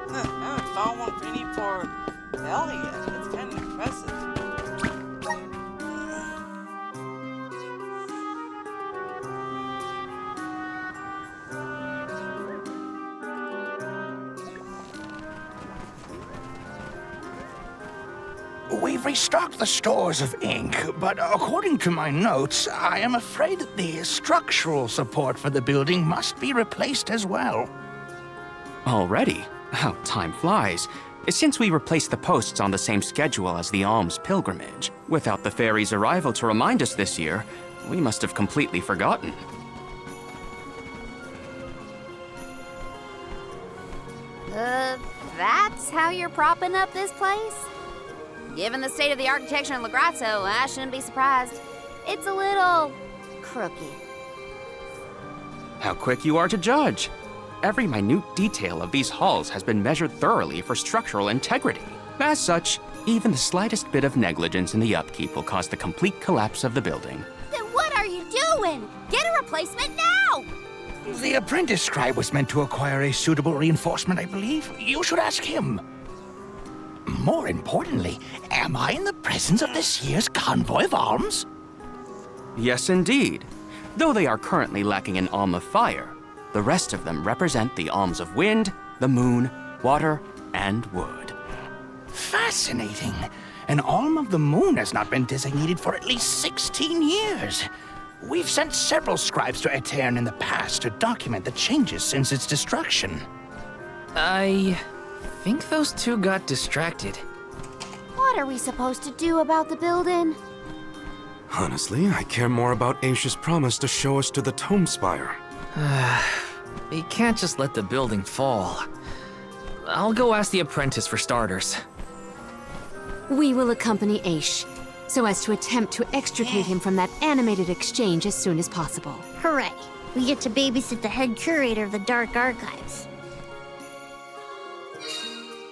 I haven't found one penny for Elliot. That's kind of impressive. We've restocked the stores of ink, but according to my notes, I am afraid that the structural support for the building must be replaced as well. Already? How time flies. Since we replaced the posts on the same schedule as the Alms pilgrimage, without the fairy's arrival to remind us this year, we must have completely forgotten. That's how you're propping up this place? Given the state of the architecture in Lagrazzo, I shouldn't be surprised. It's a little crooked. How quick you are to judge. Every minute detail of these halls has been measured thoroughly for structural integrity. As such, even the slightest bit of negligence in the upkeep will cause the complete collapse of the building. Then what are you doing? Get a replacement now! The apprentice scribe was meant to acquire a suitable reinforcement, I believe. You should ask him. More importantly, am I in the presence of this year's Convoy of Alms? Yes, indeed. Though they are currently lacking an Alm of Fire, the rest of them represent the Alms of Wind, the Moon, Water, and Wood. Fascinating. An Alm of the Moon has not been designated for at least 16 years. We've sent several scribes to Aetern in the past to document the changes since its destruction. I think those two got distracted. What are we supposed to do about the building? Honestly, I care more about Aisha's promise to show us to the Tome Spire. We can't just let the building fall. I'll go ask the apprentice for starters. We will accompany Aish, so as to attempt to extricate him from that animated exchange as soon as possible. Hooray! We get to babysit the head curator of the Dark Archives.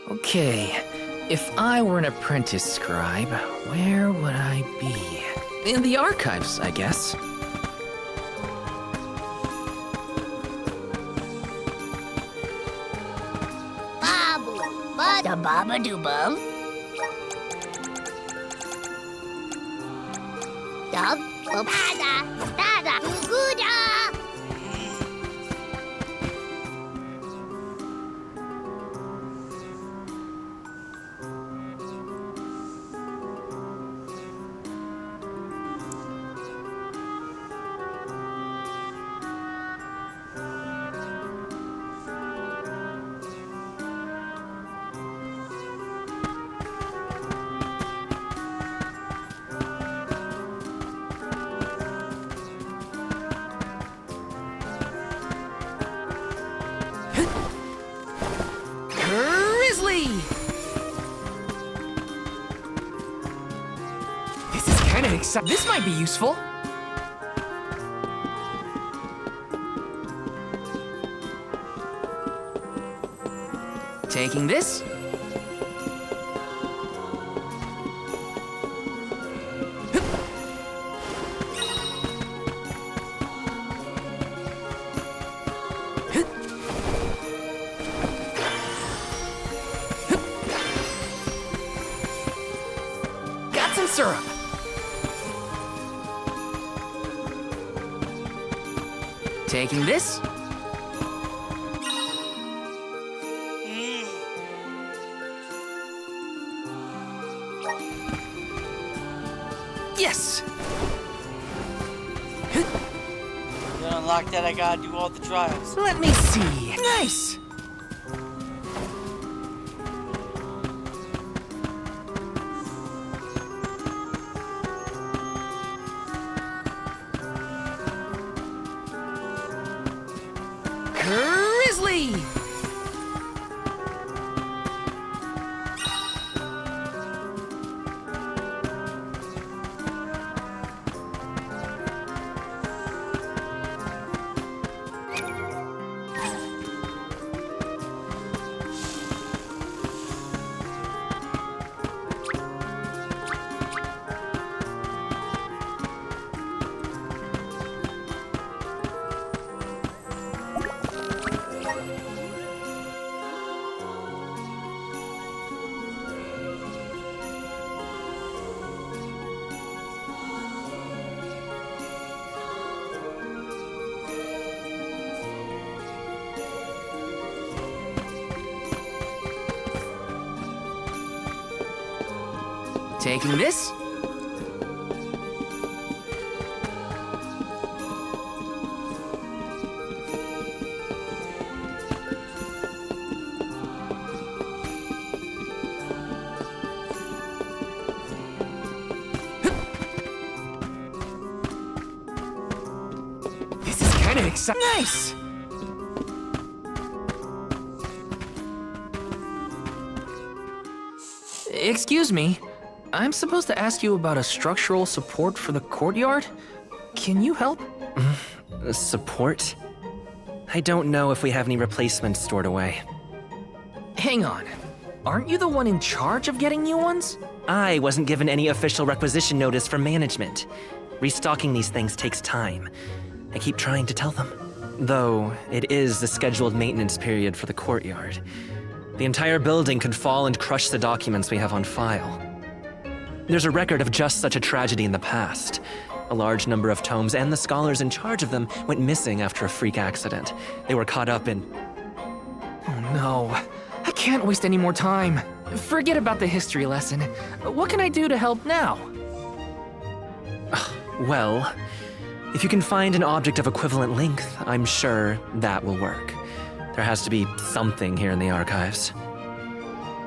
Okay, if I were an apprentice scribe, where would I be? In the archives, I guess. Babu, bada baba doobum. Dub, bada, dada, guda. Grizzly! This is kind of exciting. This might be useful. Taking this. Got some syrup. Taking this. Yes! To unlock that, I gotta do all the trials. Let me see. Nice! Grizzly! Taking this. This is kind of exciting. Nice! Excuse me. I'm supposed to ask you about a structural support for the courtyard? Can you help? Support? I don't know if we have any replacements stored away. Hang on. Aren't you the one in charge of getting new ones? I wasn't given any official requisition notice from management. Restocking these things takes time. I keep trying to tell them. Though, it is the scheduled maintenance period for the courtyard. The entire building could fall and crush the documents we have on file. There's a record of just such a tragedy in the past. A large number of tomes and the scholars in charge of them went missing after a freak accident. They were caught up in... Oh no, I can't waste any more time. Forget about the history lesson. What can I do to help now? Well, if you can find an object of equivalent length, I'm sure that will work. There has to be something here in the archives.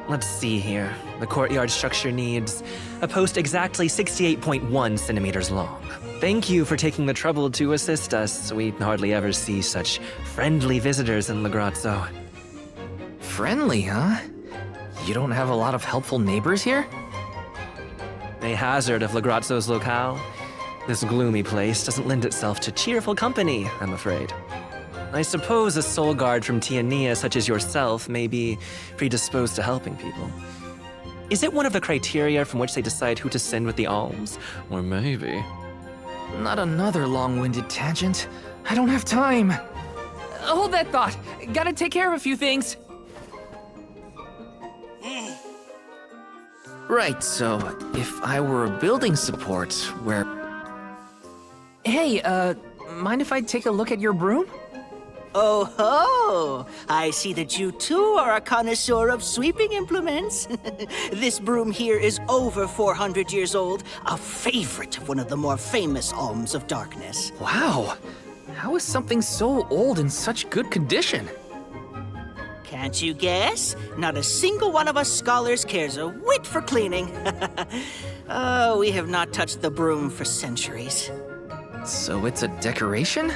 Let's see here. The courtyard structure needs a post exactly 68.1 centimeters long. Thank you for taking the trouble to assist us. We hardly ever see such friendly visitors in Legrazzo. Friendly, huh? You don't have a lot of helpful neighbors here? A hazard of Legrazzo's locale. This gloomy place doesn't lend itself to cheerful company, I'm afraid. I suppose a soul guard from Tiania such as yourself may be predisposed to helping people. Is it one of the criteria from which they decide who to send with the alms? Or maybe... Not another long-winded tangent. I don't have time. Hold that thought. Gotta take care of a few things. Right, so if I were a building support, where... Hey, mind if I take a look at your broom? Oh ho! I see that you too are a connoisseur of sweeping implements. This broom here is over 400 years old, a favorite of one of the more famous Alms of Darkness. Wow! How is something so old in such good condition? Can't you guess? Not a single one of us scholars cares a whit for cleaning. Oh, we have not touched the broom for centuries. So it's a decoration?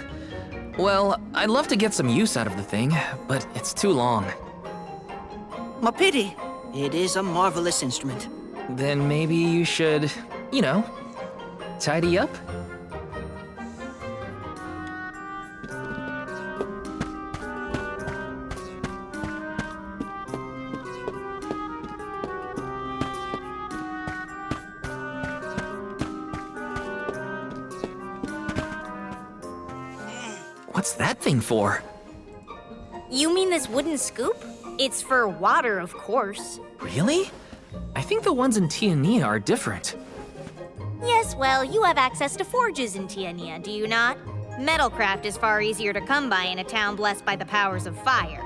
Well, I'd love to get some use out of the thing, but it's too long. My pity. It is a marvelous instrument. Then maybe you should, you know, tidy up? What's that thing for? You mean this wooden scoop? It's for water, of course. Really? I think the ones in Tiania are different. Yes, well, you have access to forges in Tiania, do you not? Metalcraft is far easier to come by in a town blessed by the powers of fire.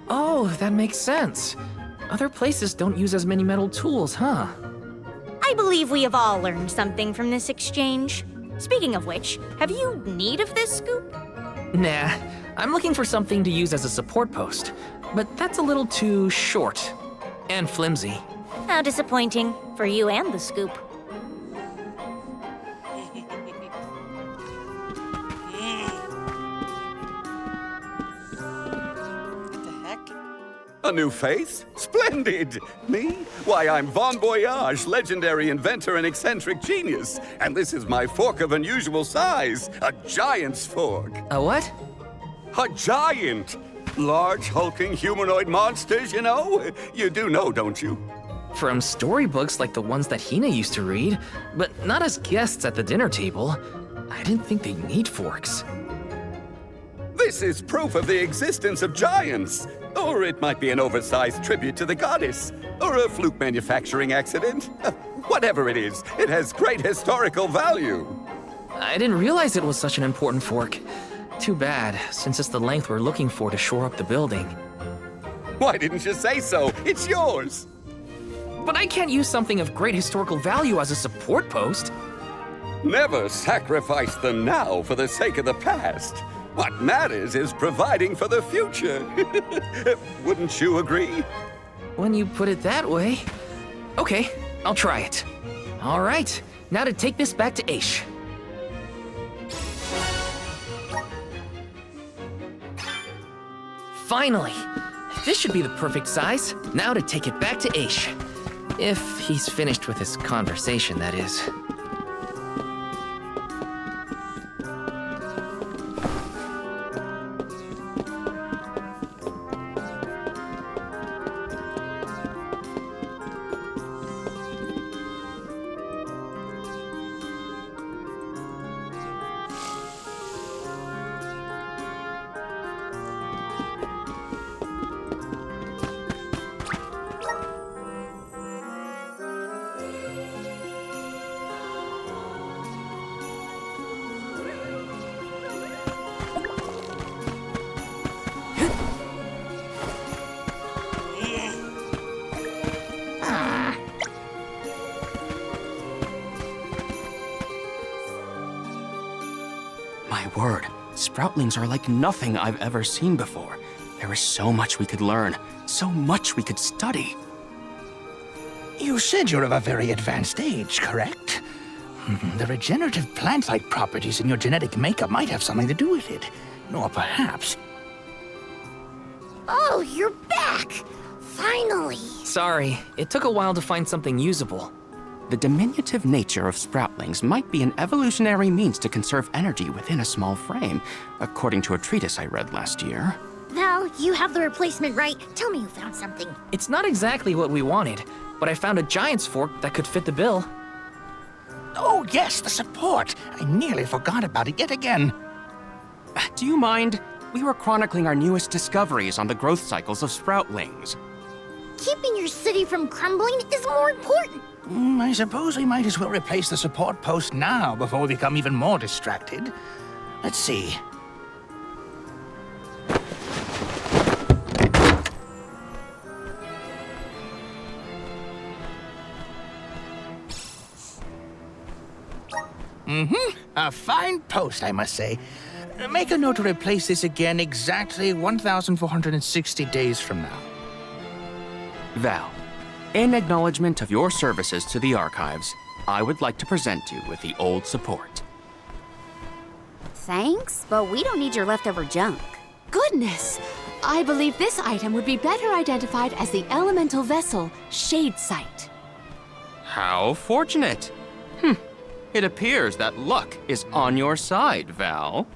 Oh, that makes sense. Other places don't use as many metal tools, huh? I believe we have all learned something from this exchange. Speaking of which, have you need of this scoop? Nah, I'm looking for something to use as a support post, but that's a little too short and flimsy. How disappointing for you and the scoop. A new face? Splendid! Me? Why, I'm Von Voyage, legendary inventor and eccentric genius. And this is my fork of unusual size, a giant's fork. A what? A giant! Large, hulking humanoid monsters, you know? You do know, don't you? From storybooks like the ones that Hina used to read, but not as guests at the dinner table. I didn't think they need forks. This is proof of the existence of giants. Or it might be an oversized tribute to the goddess. Or a fluke manufacturing accident. Whatever it is, it has great historical value. I didn't realize it was such an important fork. Too bad, since it's the length we're looking for to shore up the building. Why didn't you say so? It's yours. But I can't use something of great historical value as a support post. Never sacrifice the now for the sake of the past. What matters is providing for the future. Wouldn't you agree? When you put it that way. Okay, I'll try it. All right, now to take this back to Aish. Finally! This should be the perfect size. Now to take it back to Aish. If he's finished with his conversation, that is. My word, Sproutlings are like nothing I've ever seen before. There is so much we could learn, so much we could study. You said you're of a very advanced age, correct? The regenerative plant-like properties in your genetic makeup might have something to do with it. Or perhaps... Oh, you're back! Finally! Sorry, it took a while to find something usable. The diminutive nature of Sproutlings might be an evolutionary means to conserve energy within a small frame, according to a treatise I read last year. Val, you have the replacement, right? Tell me you found something. It's not exactly what we wanted, but I found a giant's fork that could fit the bill. Oh yes, the support! I nearly forgot about it yet again. Do you mind? We were chronicling our newest discoveries on the growth cycles of Sproutlings. Keeping your city from crumbling is more important. I suppose we might as well replace the support post now before we become even more distracted. Let's see. A fine post, I must say. Make a note to replace this again exactly 1,460 days from now. Val, in acknowledgement of your services to the archives, I would like to present you with the old support. Thanks, but we don't need your leftover junk. Goodness! I believe this item would be better identified as the elemental vessel, Shadesight. How fortunate! It appears that luck is on your side, Val.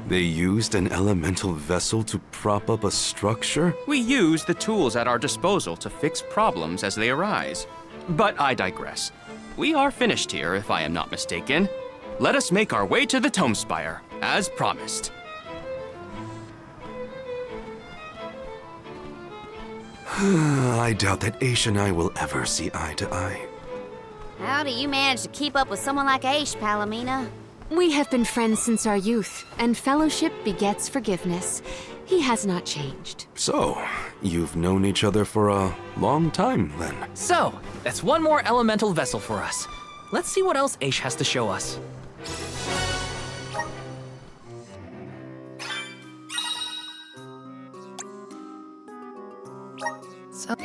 They used an elemental vessel to prop up a structure? We use the tools at our disposal to fix problems as they arise. But I digress. We are finished here, if I am not mistaken. Let us make our way to the Tome Spire, as promised. I doubt that Aish and I will ever see eye to eye. How do you manage to keep up with someone like Aish, Palomina? We have been friends since our youth, and fellowship begets forgiveness. He has not changed. So, you've known each other for a long time, then? So, that's one more elemental vessel for us. Let's see what else Aish has to show us. So...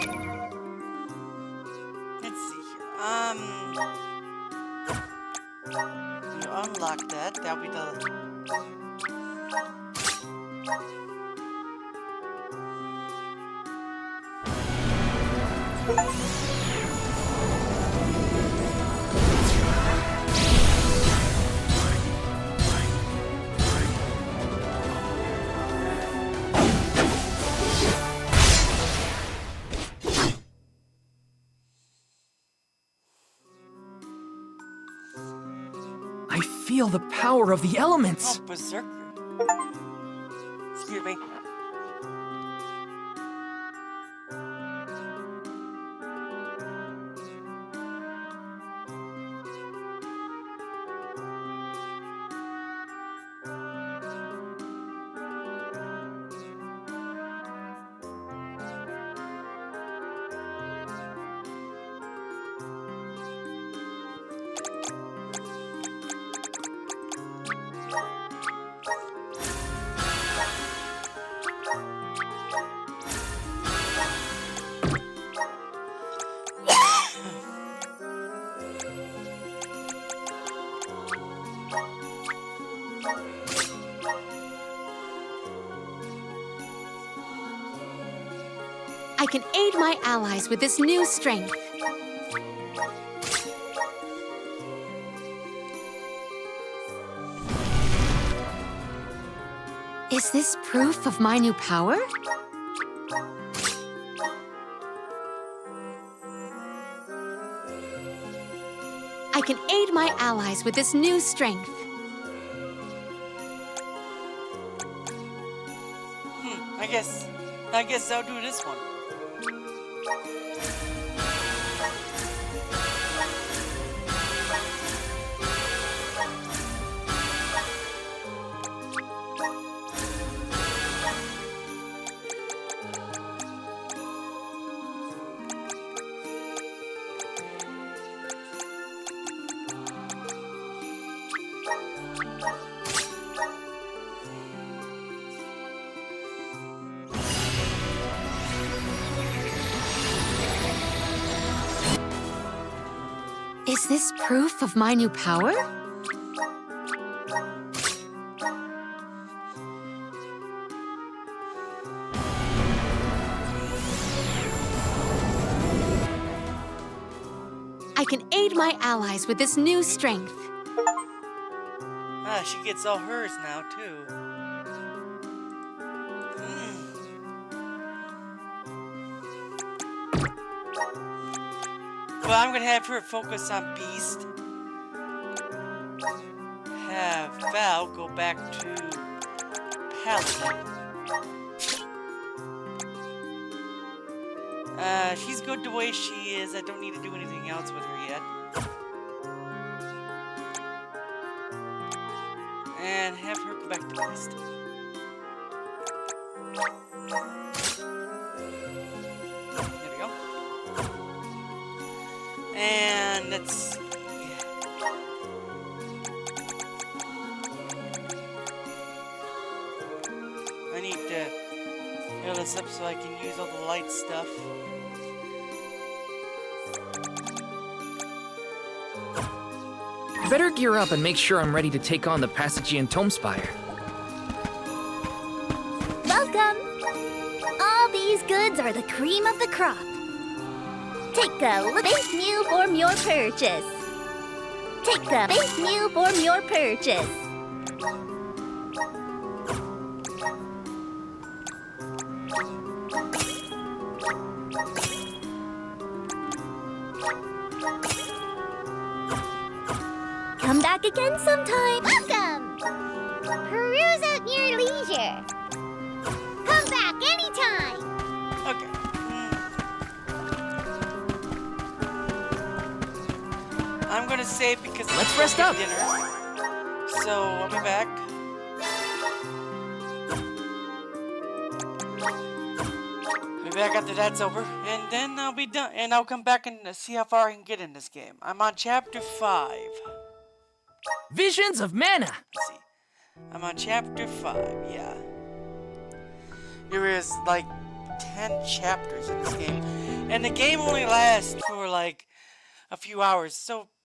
Let's see. You unlock that. That'll be the... I feel the power of the elements. Oh, berserker. Excuse me. I can aid my allies with this new strength. Is this proof of my new power? I can aid my allies with this new strength. I guess I'll do this one. Is this proof of my new power? I can aid my allies with this new strength. Ah, she gets all hers now, too. Well, I'm gonna have her focus on Beast. Have Val go back to Paladin. She's good the way she is. I don't need to do anything else with her yet. And have her go back to Beast. There we go. And let's see. I need to heal this up so I can use all the light stuff. Better gear up and make sure I'm ready to take on the Passagian Tomespire. Welcome! All these goods are the cream of the crop. Take a base meal for your purchase. Take a base meal for your purchase. Come back again sometime. Welcome! Peruse at your leisure. Come back anytime. Okay. I'm gonna save because Let's rest up. Dinner. So I'll be back. Be back after that's over, and then I'll be done. And I'll come back and see how far I can get in this game. I'm on chapter 5. Visions of Mana! Let's see. I'm on chapter 5, yeah. There is like 10 chapters in this game. And the game only lasts for like a few hours. So